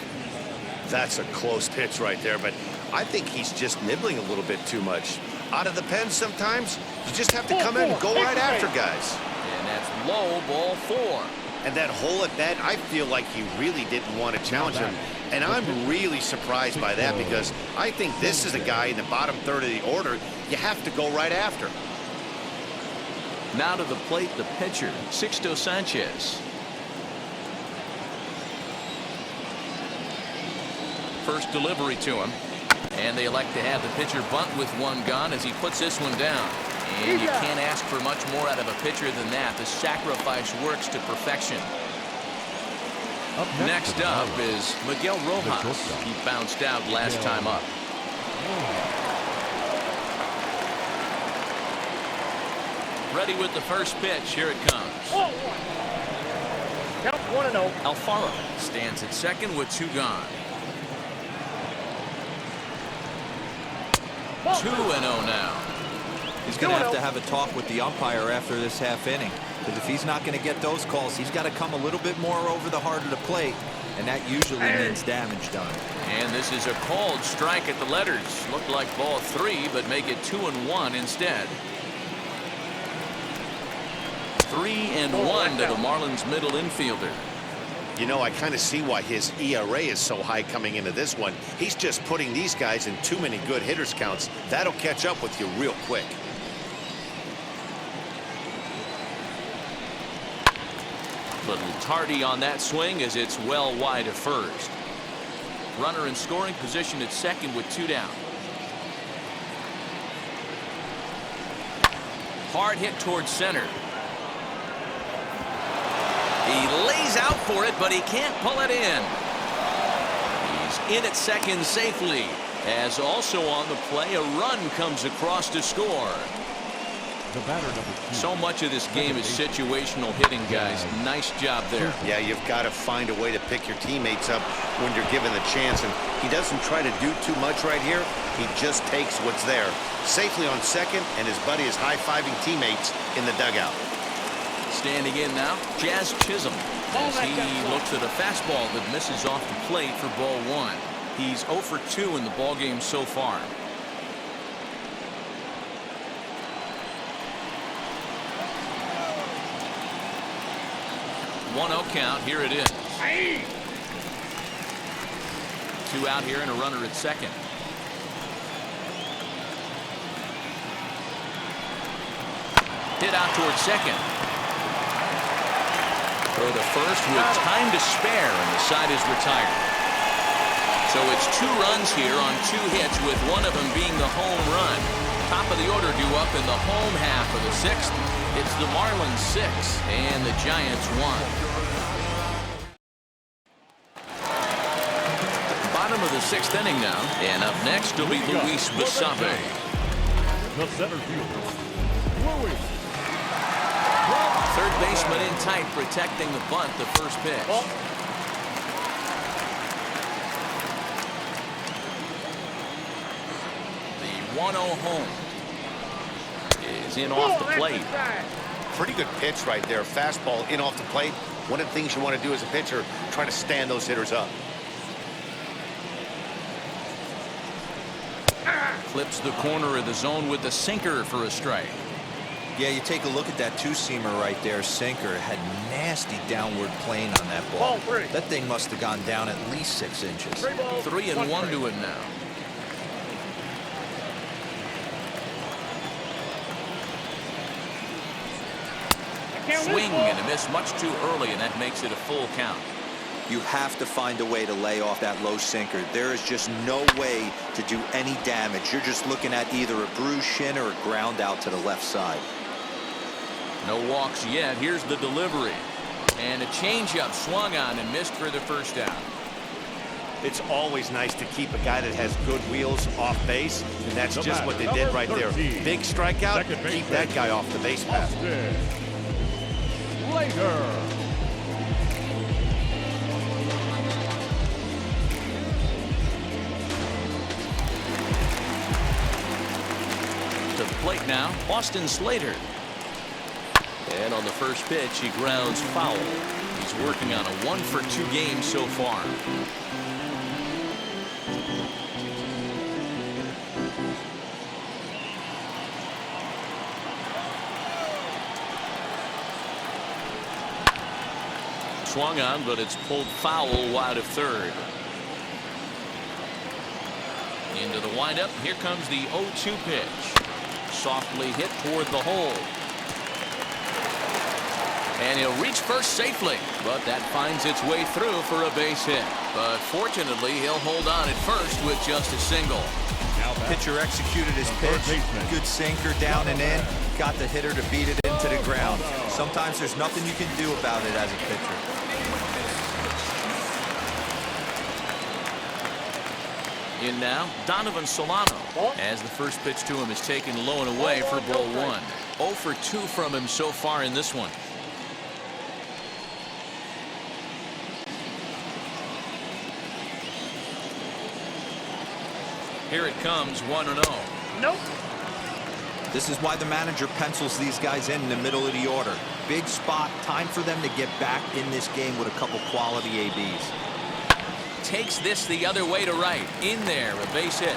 That's a close pitch right there, but I think he's just nibbling a little bit too much. Out of the pen sometimes, you just have to come in and go right after guys. And that's low, ball 4. And that whole at bat, I feel like he really didn't want to challenge him. And I'm really surprised by that, because I think this is a guy in the bottom third of the order you have to go right after. Now to the plate, the pitcher, Sixto Sanchez. First delivery to him. And they elect to have the pitcher bunt with 1 gone as he puts this one down. And you can't ask for much more out of a pitcher than that. The sacrifice works to perfection. Next up is Miguel Rojas. He bounced out last time up. Ready with the first pitch. Here it comes. Ball one. Count 1-0. Alfaro stands at second with 2 gone. 2-0 now. He's going to have a talk with the umpire after this half inning, because if he's not going to get those calls, he's got to come a little bit more over the heart of the plate, and that usually means damage done. And this is a called strike at the letters. Looked like ball 3, but make it 2-1 instead. 3-1 to the Marlins middle infielder. You know, I kind of see why his ERA is so high coming into this one. He's just putting these guys in too many good hitters counts. That'll catch up with you real quick. Little tardy on that swing as it's well wide of first. Runner in scoring position at second with 2 down. Hard hit towards center. He lays out for it, but he can't pull it in. He's in at second safely, as also on the play a run comes across to score. The batter, number 2. So much of this game is situational hitting, guys. Nice job there. Yeah, you've got to find a way to pick your teammates up when you're given the chance, and he doesn't try to do too much right here. He just takes what's there. Safely on second, and his buddy is high-fiving teammates in the dugout. Standing in now, Jazz Chisholm, as he looks at a fastball that misses off the plate for ball 1. He's 0 for 2 in the ballgame so far. One 0 count. Here it is. 2 out here and a runner at second. Hit out towards second. For the first with time to spare, and the side is retired. So it's 2 runs here on 2 hits, with one of them being the home run. Top of the order due up in the home half of the 6th. It's the Marlins 6 and the Giants 1. Bottom of the 6th inning now, and up next will be Luis Basabe. The center fielder, Luis. Third baseman in tight, protecting the bunt, the first pitch. The 1-0 home is in off the plate. Pretty good pitch right there. Fastball in off the plate. One of the things you want to do as a pitcher, try to stand those hitters up. Clips the corner of the zone with the sinker for a strike. Yeah, you take a look at that 2-seamer right there, sinker. It had nasty downward plane on that ball. That thing must have gone down at least 6 inches. 3-1 to it now. Swing and a miss much too early, and that makes it a full count. You have to find a way to lay off that low sinker. There is just no way to do any damage. You're just looking at either a bruised shin or a ground out to the left side. No walks yet. Here's the delivery. And a changeup swung on and missed for the first out. It's always nice to keep a guy that has good wheels off base, and that's just what they did right there. Big strikeout, keep that guy off the base path. Later. To the plate now, Austin Slater. And on the first pitch, he grounds foul. He's working on a 1 for 2 game so far. Swung on, but it's pulled foul wide of third. Into the windup. Here comes the 0-2 pitch. Softly hit toward the hole. And he'll reach first safely, but that finds its way through for a base hit. But fortunately, he'll hold on at first with just a single. Pitcher executed his pitch. Good sinker down and in. Got the hitter to beat it into the ground. Sometimes there's nothing you can do about it as a pitcher. In now, Donovan Solano, as the first pitch to him is taken low and away for ball 1. 0 for 2 from him so far in this one. Here it comes, 1-0. Nope. This is why the manager pencils these guys in the middle of the order. Big spot, time for them to get back in this game with a couple quality ABs. Takes this the other way to right. In there, a base hit.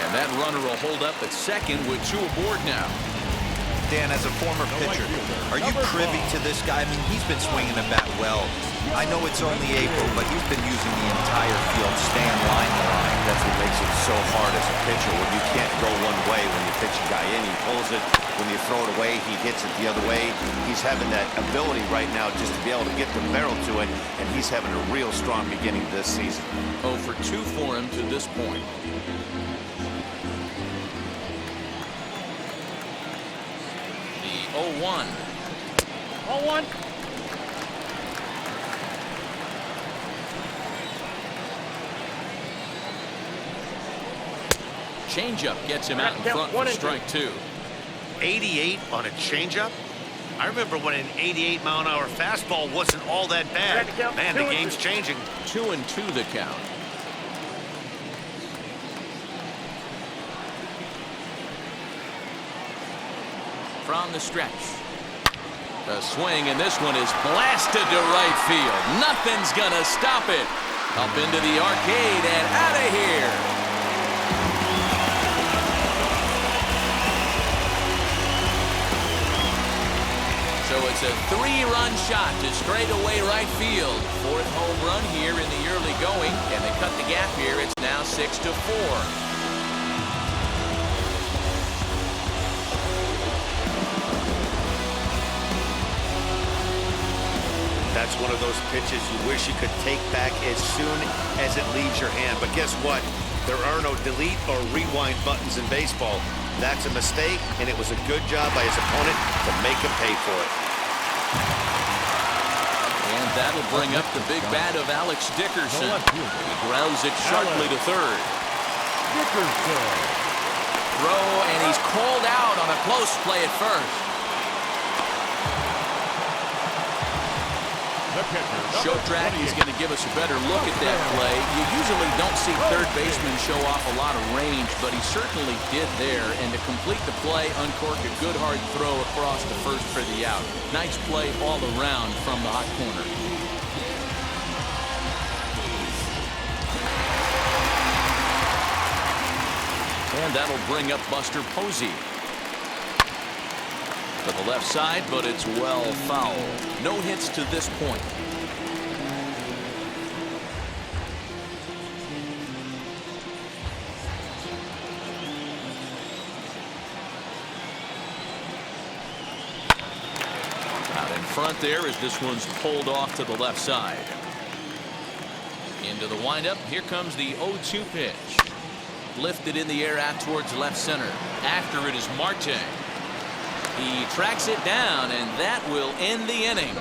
And that runner will hold up at second with 2 aboard now. Dan, as a former pitcher, are you privy to this guy? I mean, he's been swinging the bat well. I know it's only April, but he's been using the entire field, staying line to line. That's what makes it so hard as a pitcher when you can't go one way when you pitch a guy in. He pulls it. When you throw it away, he hits it the other way. He's having that ability right now just to be able to get the barrel to it, and he's having a real strong beginning this season. 0 for 2 for him to this point. The 0-1. 0-1. Changeup gets him out in front for strike 2. 88 on a changeup? I remember when an 88-mile-an-hour fastball wasn't all that bad. Man, the game's changing. 2-2 the count. From the stretch. A swing, and this one is blasted to right field. Nothing's gonna stop it. Up into the arcade and out of here. So it's a 3-run shot to straightaway right field. 4th home run here in the early going, and they cut the gap here. It's now 6-4. That's one of those pitches you wish you could take back as soon as it leaves your hand. But guess what? There are no delete or rewind buttons in baseball. That's a mistake, and it was a good job by his opponent to make him pay for it. And that'll bring up the big bat of Alex Dickerson. He grounds it sharply to third. Dickerson. Throw, and he's called out on a close play at first. Show track is going to give us a better look at that play. You usually don't see third baseman show off a lot of range, but he certainly did there. And to complete the play, uncork a good hard throw across the first for the out. Nice play all around from the hot corner. And that'll bring up Buster Posey. To the left side, but it's well foul. No hits to this point. Out in front there as this one's pulled off to the left side. Into the windup. Here comes the 0-2 pitch. Lifted in the air out towards left center. After it is Marte. He tracks it down, and that will end the inning.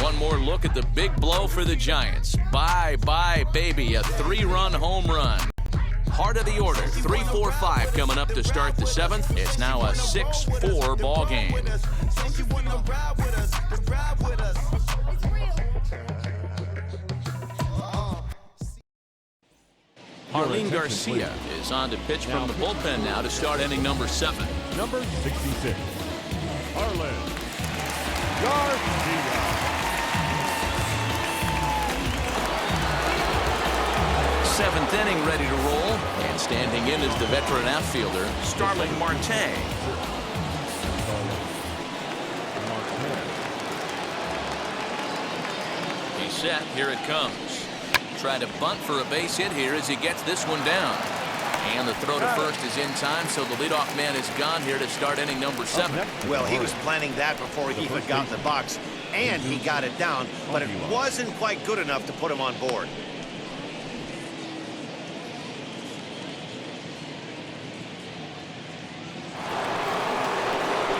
One more look at the big blow for the Giants. Bye-bye, baby. A 3-run home run. Heart of the order. 3-4-5 coming up to start the 7th. It's now a 6-4 ball game. Marlene Garcia is on to pitch from the bullpen now to start inning number 7. Number 66, Marlins Garcia. 7th inning ready to roll, and standing in is the veteran outfielder Starling Marte. He's set. Here it comes. Try to bunt for a base hit here as he gets this one down. And the throw to first is in time, so the leadoff man is gone here to start inning number 7. Well, he was planning that before he even got in the box, and he got it down, but it wasn't quite good enough to put him on board.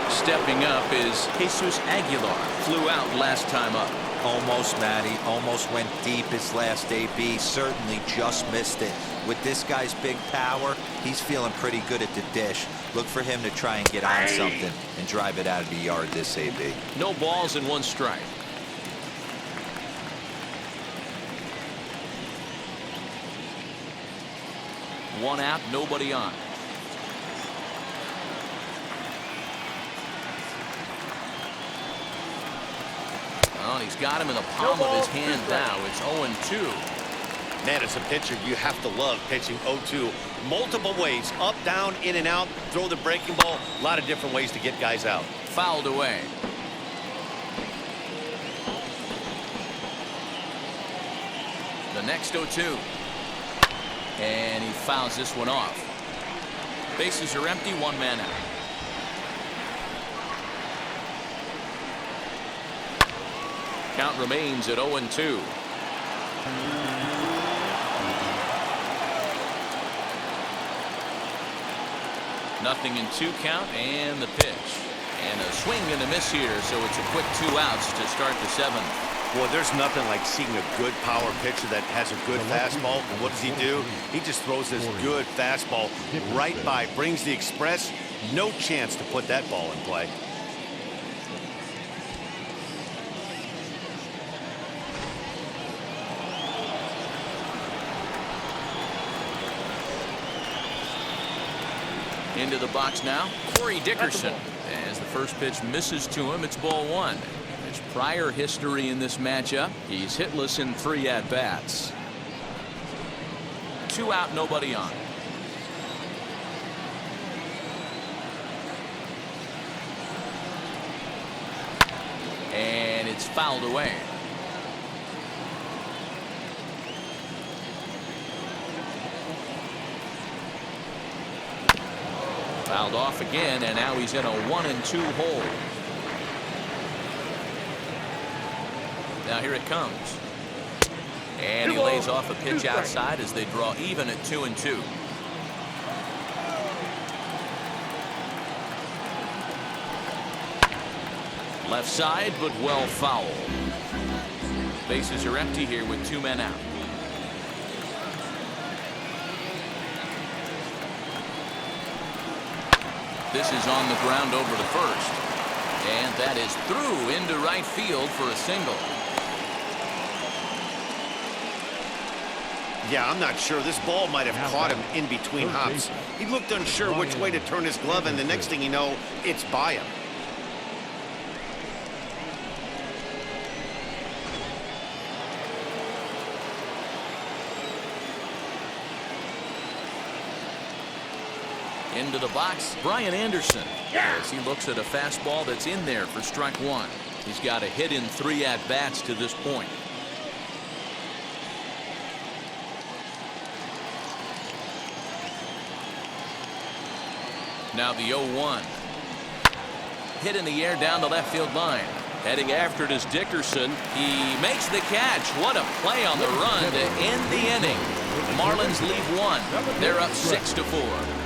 Stepping up is Jesus Aguilar. Flew out last time up. Almost, Matty. Almost went deep his last AB. Certainly just missed it. With this guy's big power, he's feeling pretty good at the dish. Look for him to try and get on something and drive it out of the yard this AB. No balls and 1 strike. One out, nobody on. Oh, and he's got him in the palm of his hand now. It's 0-2. Man, as a pitcher, you have to love pitching 0-2 multiple ways. Up, down, in and out, throw the breaking ball. A lot of different ways to get guys out. Fouled away. The next 0-2. And he fouls this one off. Bases are empty, 1 man out. Count remains at 0-2. Nothing in 2 count, and the pitch. And a swing and a miss here, so it's a quick 2 outs to start the 7th. Boy, there's nothing like seeing a good power pitcher that has a good fastball. And what does he do? He just throws this good fastball right by, brings the express. No chance to put that ball in play. Into the box now, Corey Dickerson. As the first pitch misses to him, it's ball 1. His prior history in this matchup, he's hitless in 3 at-bats. 2 out, nobody on. And it's fouled away. Fouled off again, and now he's in a 1-2 hole. Now here it comes. And he lays off a pitch outside as they draw even at 2-2. Left side, but well fouled. Bases are empty here with 2 men out. This is on the ground over to first. And that is through into right field for a single. Yeah, I'm not sure. This ball might have caught him in between hops. He looked unsure which way to turn his glove, and the next thing you know, it's by him. Into the box, Brian Anderson. As he looks at a fastball that's in there for strike 1. He's got a hit in 3 at-bats to this point. Now the 0-1. Hit in the air down the left field line. Heading after it is Dickerson. He makes the catch. What a play on the run to end the inning. Marlins lead 1. They're up 6-4.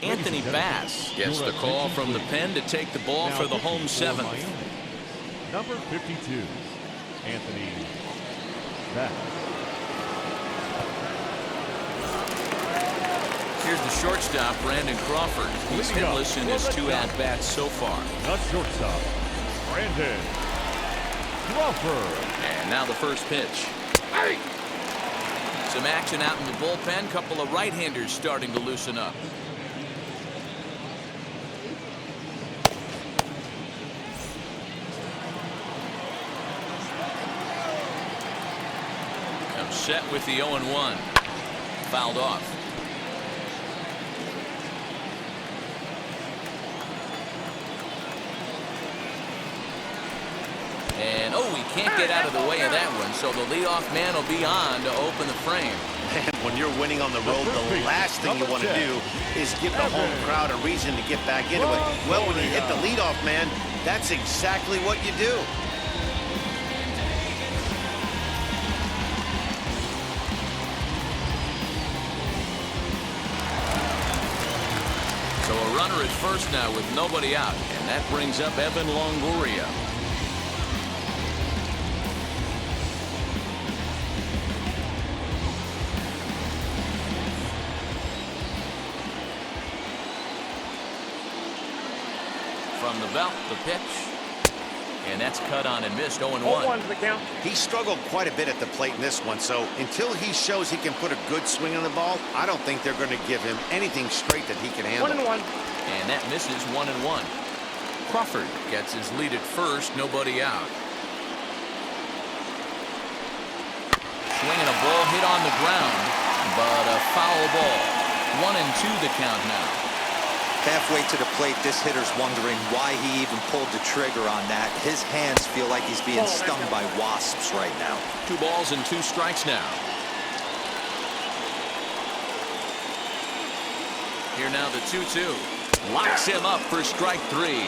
Anthony Bass gets the call from the pen to take the ball for the home 7th. Number 52, Anthony Bass. Here's the shortstop, Brandon Crawford. He's hitless in his 2 at-bats so far. The shortstop, Brandon Crawford. And now the first pitch. Some action out in the bullpen. Couple of right-handers starting to loosen up. Set with the 0-1. Fouled off. And oh, he can't get out of the way of that one, so the leadoff man will be on to open the frame. And when you're winning on the road, the last thing you want to do is give the home crowd a reason to get back into it. Well, when you hit the leadoff man, that's exactly what you do. runner at first now with nobody out, and that brings up Evan Longoria. From the belt, the pitch. And that's cut on and missed. 0-1. 0-1's the count. He struggled quite a bit at the plate in this one, so until he shows he can put a good swing on the ball, I don't think they're going to give him anything straight that he can handle. 1-1. And that misses. 1-1. Crawford gets his lead at first, nobody out. Swinging a ball hit on the ground, but a foul ball. 1-2 the count now. Halfway to the plate, this hitter's wondering why he even pulled the trigger on that. His hands feel like he's being stung by wasps right now. 2 balls and 2 strikes now. Here now the 2-2. Locks him up for strike 3.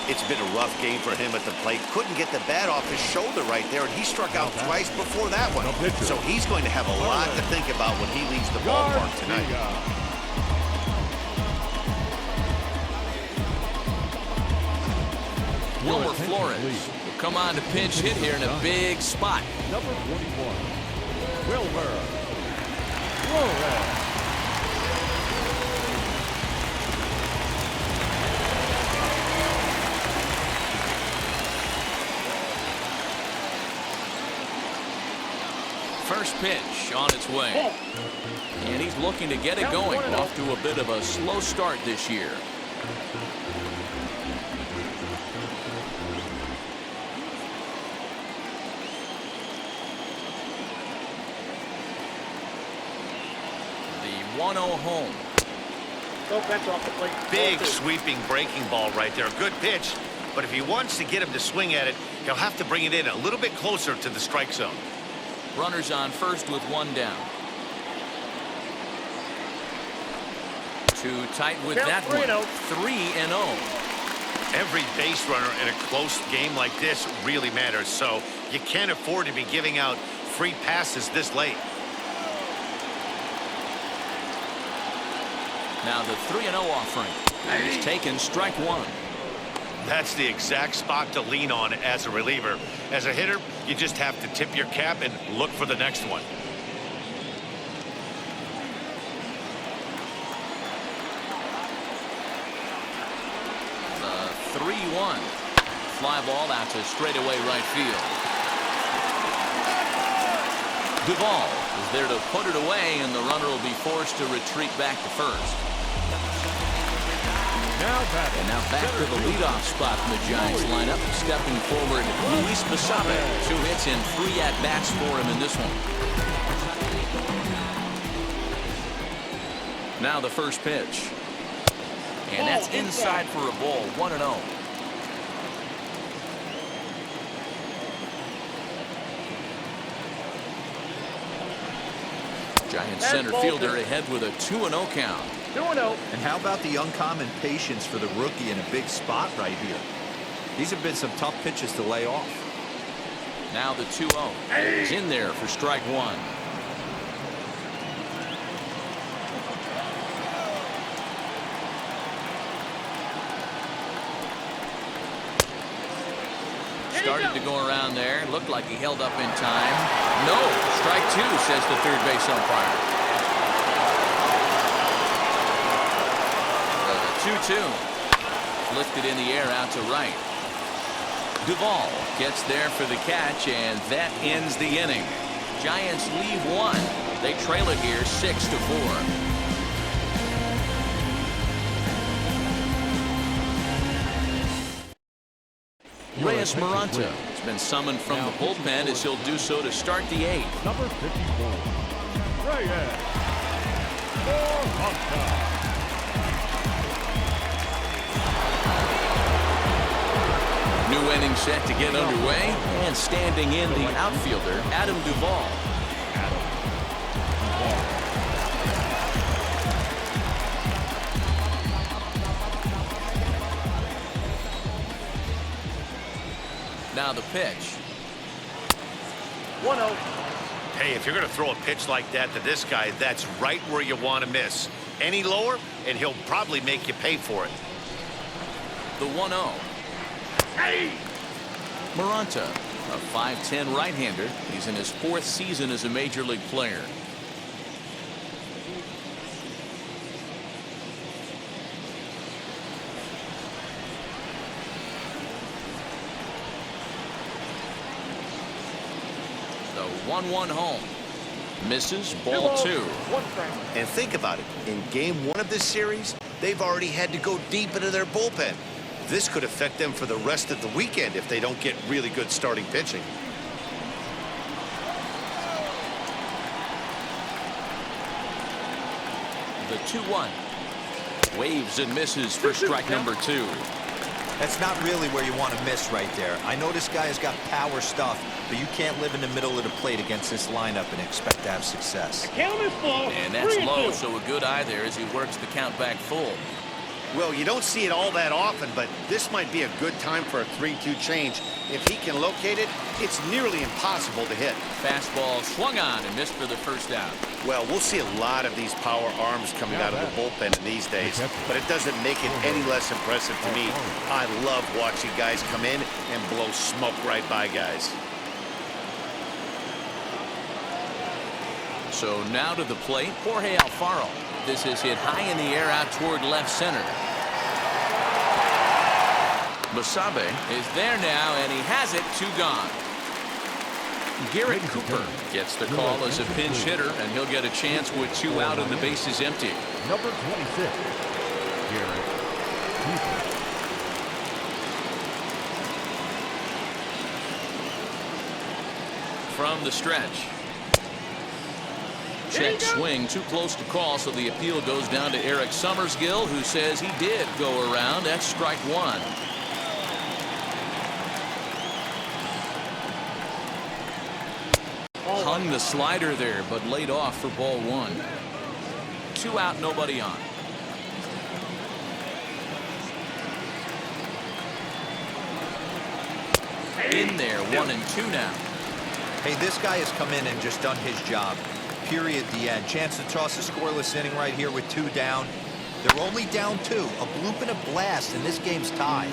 It's been a rough game for him at the plate. Couldn't get the bat off his shoulder right there, and he struck out twice before that one. So he's going to have a lot to think about when he leaves the ballpark tonight. Wilmer Flores will come on to pinch hit here in a big spot. Number 41, Wilmer Flores. First pitch on its way. And he's looking to get it going. Off to a bit of a slow start this year. The 1-0 home. Go pitch off the plate. Big sweeping breaking ball right there. Good pitch. But if he wants to get him to swing at it, he'll have to bring it in a little bit closer to the strike zone. Runners on first with 1 down. Too tight with that one. 3-0. Every base runner in a close game like this really matters, so you can't afford to be giving out free passes this late. Now the 3-0 offering. He's taken strike 1. That's the exact spot to lean on as a reliever. As a hitter, you just have to tip your cap and look for the next one. The 3-1. Fly ball out to straightaway right field. Duvall is there to put it away, and the runner will be forced to retreat back to first. And now back to the leadoff spot in the Giants lineup. Stepping forward, Luis Basabe. 2 hits and 3 at-bats for him in this one. Now the first pitch. And that's inside for a ball. 1-0. Giants center fielder ahead with a 2-0 count. 2-0. And how about the uncommon patience for the rookie in a big spot right here? These have been some tough pitches to lay off. Now the 2-0. He's in there for strike 1. Started to go around there. Looked like he held up in time. No. Strike 2, says the third base umpire. 2-2. Lifted in the air out to right. Duvall gets there for the catch, and that ends the inning. Giants leave 1. They trail it here 6-4. Reyes Maranta has been summoned from the bullpen as he'll do so to start the 8th. Number 54, Reyes Maranta. New inning set to get underway, and standing in the outfielder, Adam Duvall. Now the pitch. 1-0. Hey, if you're going to throw a pitch like that to this guy, that's right where you want to miss. Any lower, and he'll probably make you pay for it. The 1-0. Hey! Maranta, a 5'10" right-hander. He's in his 4th season as a major league player. The 1-1 home. Misses, ball 2. One strike. And think about it. In game 1 of this series, they've already had to go deep into their bullpen. This could affect them for the rest of the weekend if they don't get really good starting pitching. The 2-1. Waves and misses for strike number 2. That's not really where you want to miss right there. I know this guy has got power stuff, but you can't live in the middle of the plate against this lineup and expect to have success. Count is full. And that's 3-2. low, so a good eye there as he works the count back full. Well, you don't see it all that often, but this might be a good time for a 3-2 change. If he can locate it, it's nearly impossible to hit. Fastball swung on and missed for the first out. Well, we'll see a lot of these power arms coming out of the bullpen in these days, but it doesn't make it any less impressive to me. I love watching guys come in and blow smoke right by guys. So now to the plate, Jorge Alfaro. This is hit high in the air out toward left center. Basabe is there now, and he has it, 2 gone. Garrett Cooper gets the call as a pinch hitter, and he'll get a chance with 2 out and the bases empty. Number 26, Garrett Cooper. From the stretch. Check swing, too close to call, so the appeal goes down to Eric Summersgill, who says he did go around. That's strike 1. Hung the slider there, but laid off for ball 1. 2 out, nobody on. In there, 1-2 now. Hey, this guy has come in and just done his job. Period, the end. Chance to toss a scoreless inning right here with 2 down. They're only down 2. A bloop and a blast, and this game's tied.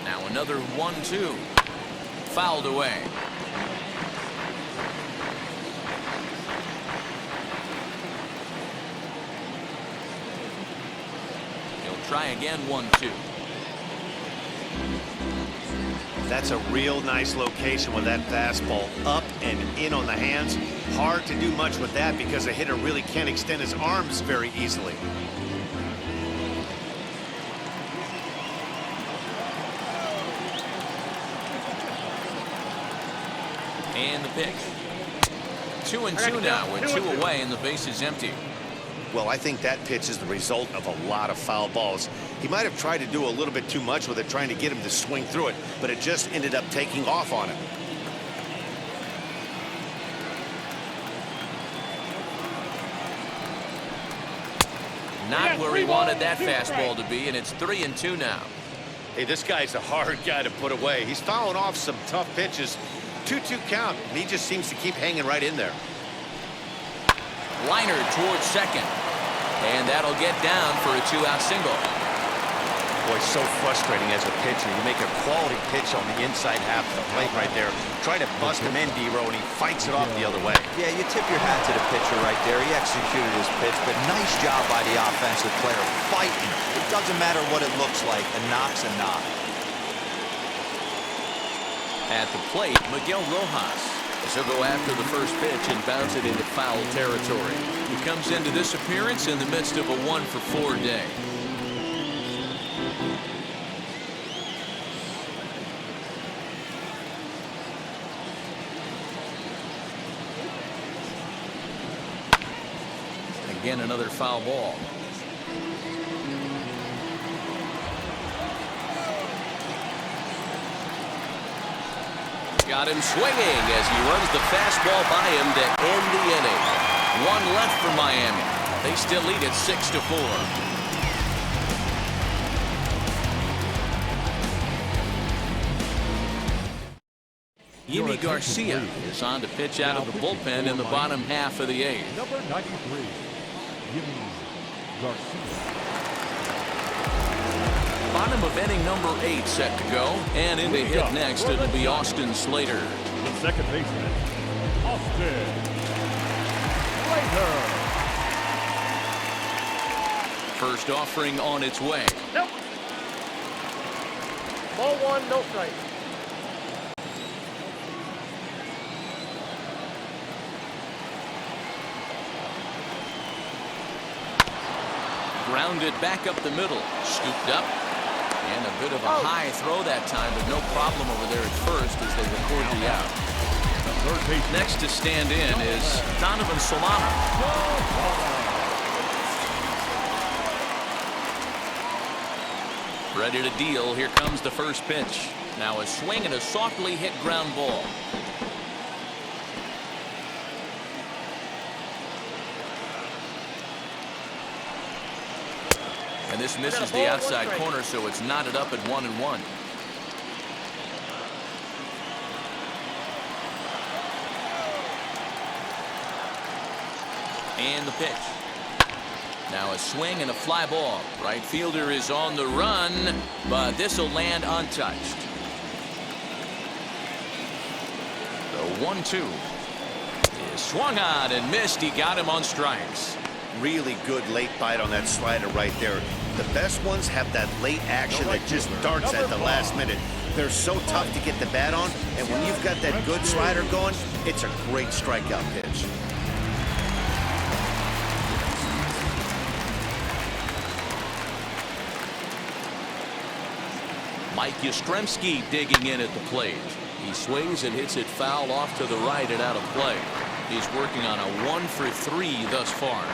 Now another 1-2. Fouled away. He'll try again, 1-2. That's a real nice location with that fastball up and in on the hands. Hard to do much with that because a hitter really can't extend his arms very easily. And the pitch. 2-2 now with 2 away and the base is empty. Well, I think that pitch is the result of a lot of foul balls. He might have tried to do a little bit too much with it, trying to get him to swing through it, but it just ended up taking off on him. Not where he wanted that fastball to be, and it's 3-2 now. Hey, this guy's a hard guy to put away. He's fouling off some tough pitches. 2-2 count, and he just seems to keep hanging right in there. Liner towards second. And that'll get down for a 2-out single. Boy, so frustrating as a pitcher. You make a quality pitch on the inside half of the plate right there. Try to bust him in, D-Row, and he fights it off the other way. Yeah, you tip your hat to the pitcher right there. He executed his pitch, but nice job by the offensive player fighting. It doesn't matter what it looks like. A knock's a knock. At the plate, Miguel Rojas. He'll go after the first pitch and bounce it into foul territory. He comes into this appearance in the midst of a 1-for-4 day. Again, another foul ball. Got him swinging as he runs the fastball by him to end the inning. 1 left for Miami. They still lead at 6-4. Yimi Garcia is on to pitch out of the bullpen in the bottom half of the 8th. Number 93, Yimi Garcia. Bottom of inning number 8 set to go. And in to hit next, it'll be Austin Slater. The second baseman, Austin Slater. First offering on its way. Nope. Ball 1, no strike. Grounded back up the middle. Scooped up. And a bit of a high throw that time, but no problem over there at first as they record the out. Next to stand in is Donovan Solano. Ready to deal. Here comes the first pitch. Now a swing and a softly hit ground ball. And this misses the outside corner, so it's knotted up at 1-1. And the pitch. Now a swing and a fly ball. Right fielder is on the run, but this will land untouched. The 1-2 is swung on and missed. He got him on strikes. Really good late bite on that slider right there. The best ones have that late action that just darts at the last minute. They're so tough to get the bat on, and when you've got that good slider going, it's a great strikeout pitch. Mike Yastrzemski digging in at the plate. He swings and hits it foul off to the right and out of play. He's working on a 1 for 3 thus far.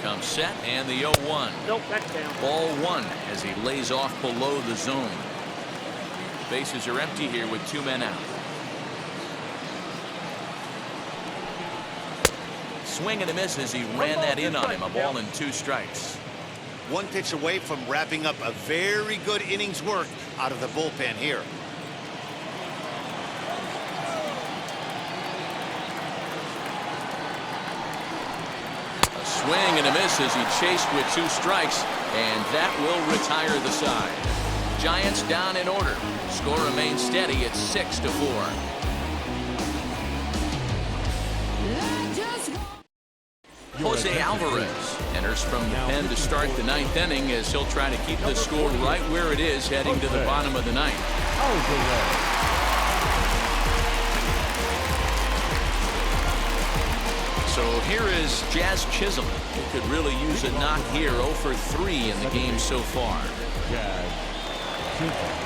Comes set and the 0-1. Nope, that's down. Ball 1 as he lays off below the zone. Bases are empty here with 2 men out. Swing and a miss as he ran that in on him. A ball and 2 strikes. One pitch away from wrapping up a very good innings work out of the bullpen here. A swing and a miss as he chased with 2 strikes, and that will retire the side. Giants down in order. Score remains steady at 6-4. Jose Alvarez enters from the pen to start the 9th inning as he'll try to keep the score right where it is heading to the bottom of the 9th. So here is Jazz Chisholm, who could really use a knock here. 0 for 3 in the game so far. Jazz Chisholm.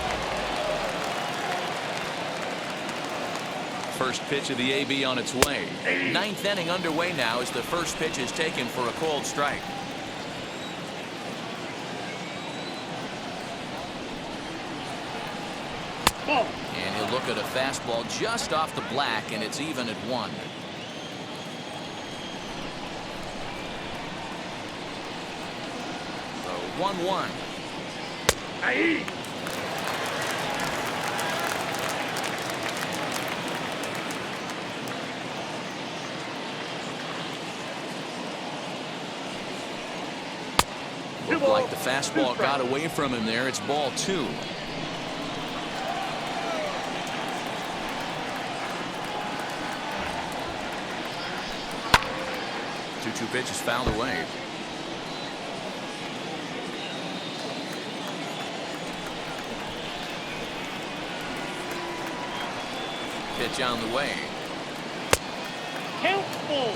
First pitch of the AB on its way. 9th inning underway now as the first pitch is taken for a called strike. Ball. And he'll look at a fastball just off the black, and it's even at 1. So 1-1. Aye. Looked like the fastball got away from him there. It's ball 2. Two pitches fouled away. Pitch on the way. Count ball.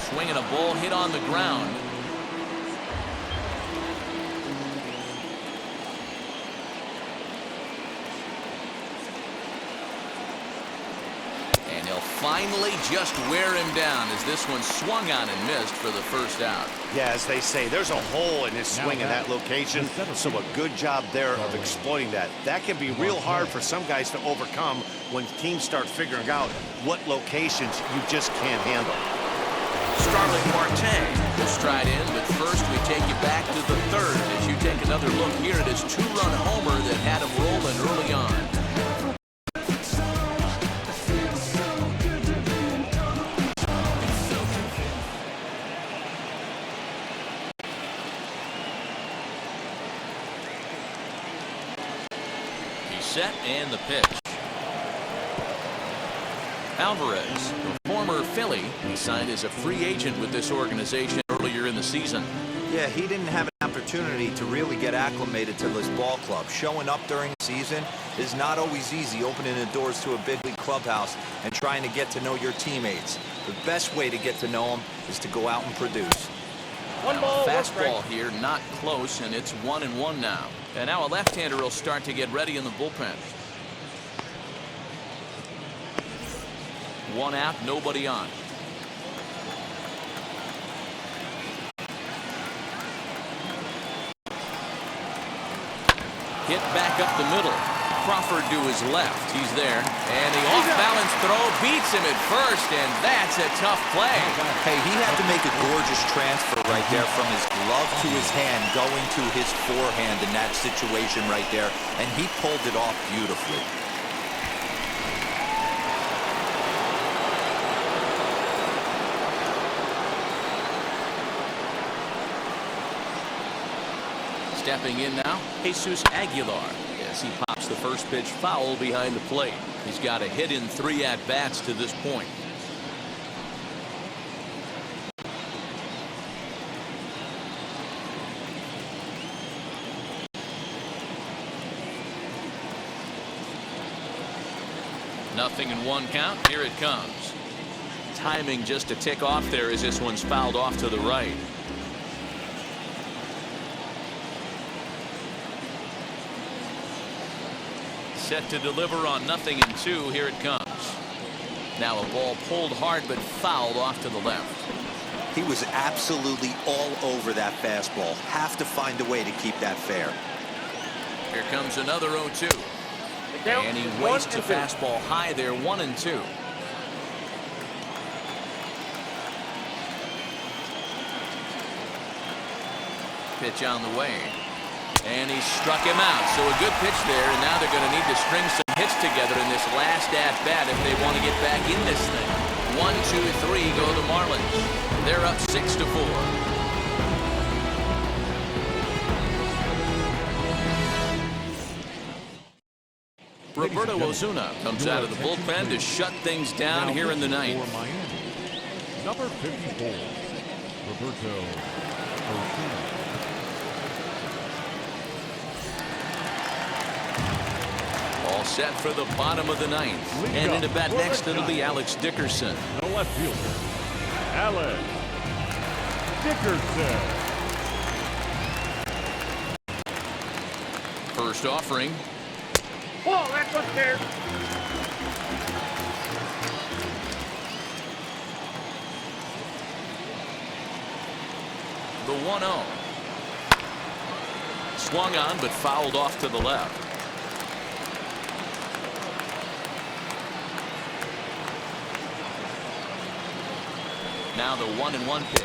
Swinging a ball hit on the ground. And he'll finally just wear him down as this one swung on and missed for the first out. Yeah, as they say, there's a hole in his swing in that location, so a good job there of exploiting that. That can be real hard for some guys to overcome when teams start figuring out what locations you just can't handle. Starling Marte will stride in, but first we take you back to the third as you take another look here at his two-run homer that had him rolling early on. He's set and the pitch. Alvarez, the former Philly, he signed as a free agent with this organization earlier in the season. Yeah, he didn't have an opportunity to really get acclimated to this ball club. Showing up during the season is not always easy, opening the doors to a big league clubhouse and trying to get to know your teammates. The best way to get to know them is to go out and produce. One ball, one Fastball strike. here, not close, and it's 1-1 now. And now a left-hander will start to get ready in the bullpen. One out, nobody on. Hit back up the middle. Crawford to his left. He's there. And the off-balance throw beats him at first, and that's a tough play. Hey, he had to make a gorgeous transfer right there from his glove to his hand, going to his forehand in that situation right there, and he pulled it off beautifully. Stepping in now, Jesus Aguilar, as he pops the first pitch foul behind the plate. He's got a hit in 3 at-bats to this point. Nothing in 1 count. Here it comes. Timing just a tick off there as this one's fouled off to the right. Set to deliver on 0-2. Here it comes. Now a ball pulled hard but fouled off to the left. He was absolutely all over that fastball. Have to find a way to keep that fair. Here comes another 0-2. Count, And he 1 wastes a and 2. fastball high there, 1-2. Pitch on the way. And he struck him out. So a good pitch there, and now they're going to need to string some hits together in this last at-bat if they want to get back in this thing. 1, 2, 3 go the Marlins. They're up 6-4. Roberto Osuna comes out of the bullpen to shut things down here in the ninth. For Miami, number 54, Roberto Osuna. All set for the bottom of the ninth. And in the bat next, it'll be Alex Dickerson. The left fielder, Alex Dickerson. First offering. Ball, that's what's there. The 1-0. Swung on, but fouled off to the left. Now the 1-1 pitch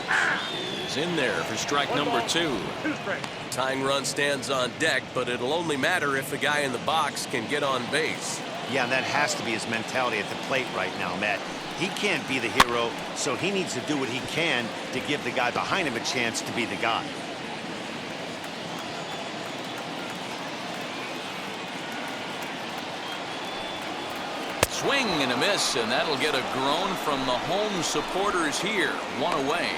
is in there for strike number 2. 2 strikes. Tying run stands on deck, but it'll only matter if the guy in the box can get on base. Yeah, and that has to be his mentality at the plate right now, Matt. He can't be the hero, so he needs to do what he can to give the guy behind him a chance to be the guy. Swing and a miss, and that'll get a groan from the home supporters here. 1 away.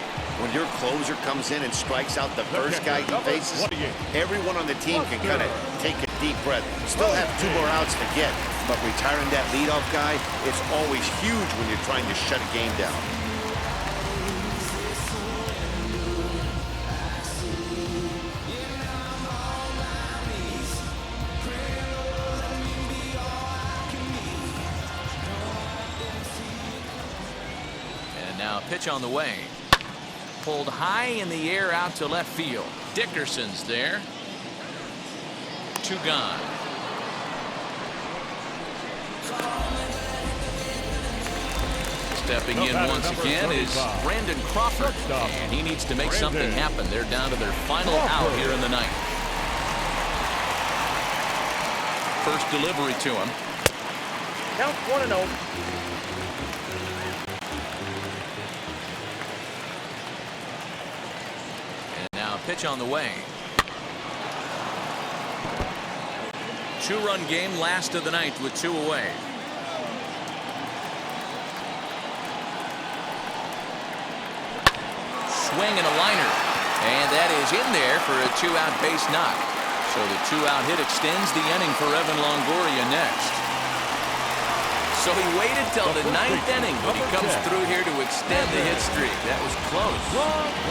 When your closer comes in and strikes out the first guy he faces, everyone on the team can kind of take a deep breath. Still have 2 more outs to get, but retiring that leadoff guy, it's always huge when you're trying to shut a game down. pitch on the way. Pulled high in the air out to left field. Dickerson's there. 2 gone. Stepping in once again is Brandon Crawford, and he needs to make something happen. They're down to their final out here in the ninth. First delivery to him. Count 1-0. And now a pitch on the way. 2-run game, last of the ninth with 2 away. Swing and a liner, and that is in there for a 2-out base knock. So the 2-out hit extends the inning for Evan Longoria next. So he waited till the 9th inning, but he comes through here to extend the hit streak. That was close.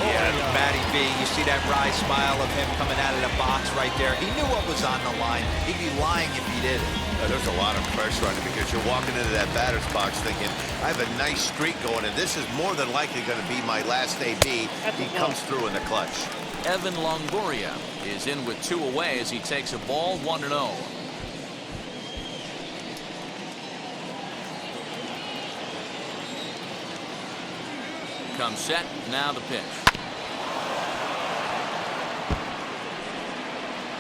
Yeah, Matty B, you see that wry smile of him coming out of the box right there. He knew what was on the line. He'd be lying if he didn't. There's a lot of pressure on him because you're walking into that batter's box thinking, I have a nice streak going, and this is more than likely going to be my last AB. He comes through in the clutch. Evan Longoria is in with 2 away as he takes a ball 1-0. Comes set, now the pitch.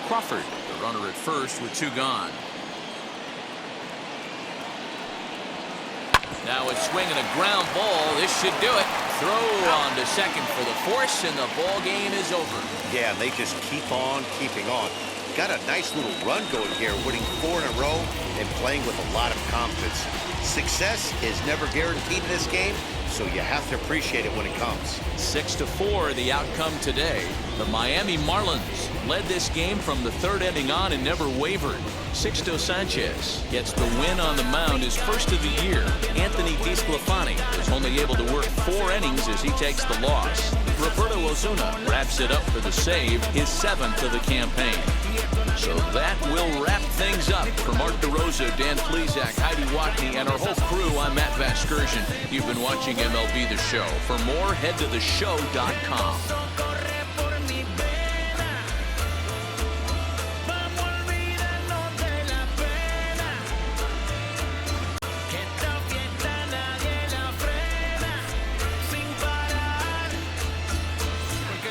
Crawford, the runner at first with 2 gone. Now a swing and a ground ball. This should do it. Throw on to second for the force, and the ball game is over. Yeah, they just keep on keeping on. Got a nice little run going here, winning 4 in a row and playing with a lot of confidence. Success is never guaranteed in this game, so you have to appreciate it when it comes. 6-4 the outcome today. The Miami Marlins led this game from the 3rd inning on and never wavered. Sixto Sanchez gets the win on the mound, his first of the year. Anthony DeSclafani was only able to work 4 innings as he takes the loss. Roberto Osuna wraps it up for the save, his 7th of the campaign. So that will wrap things up. For Mark DeRosa, Dan Plesac, Heidi Watney, and our whole crew, I'm Matt Vasgersian. You've been watching MLB The Show. For more, head to theshow.com.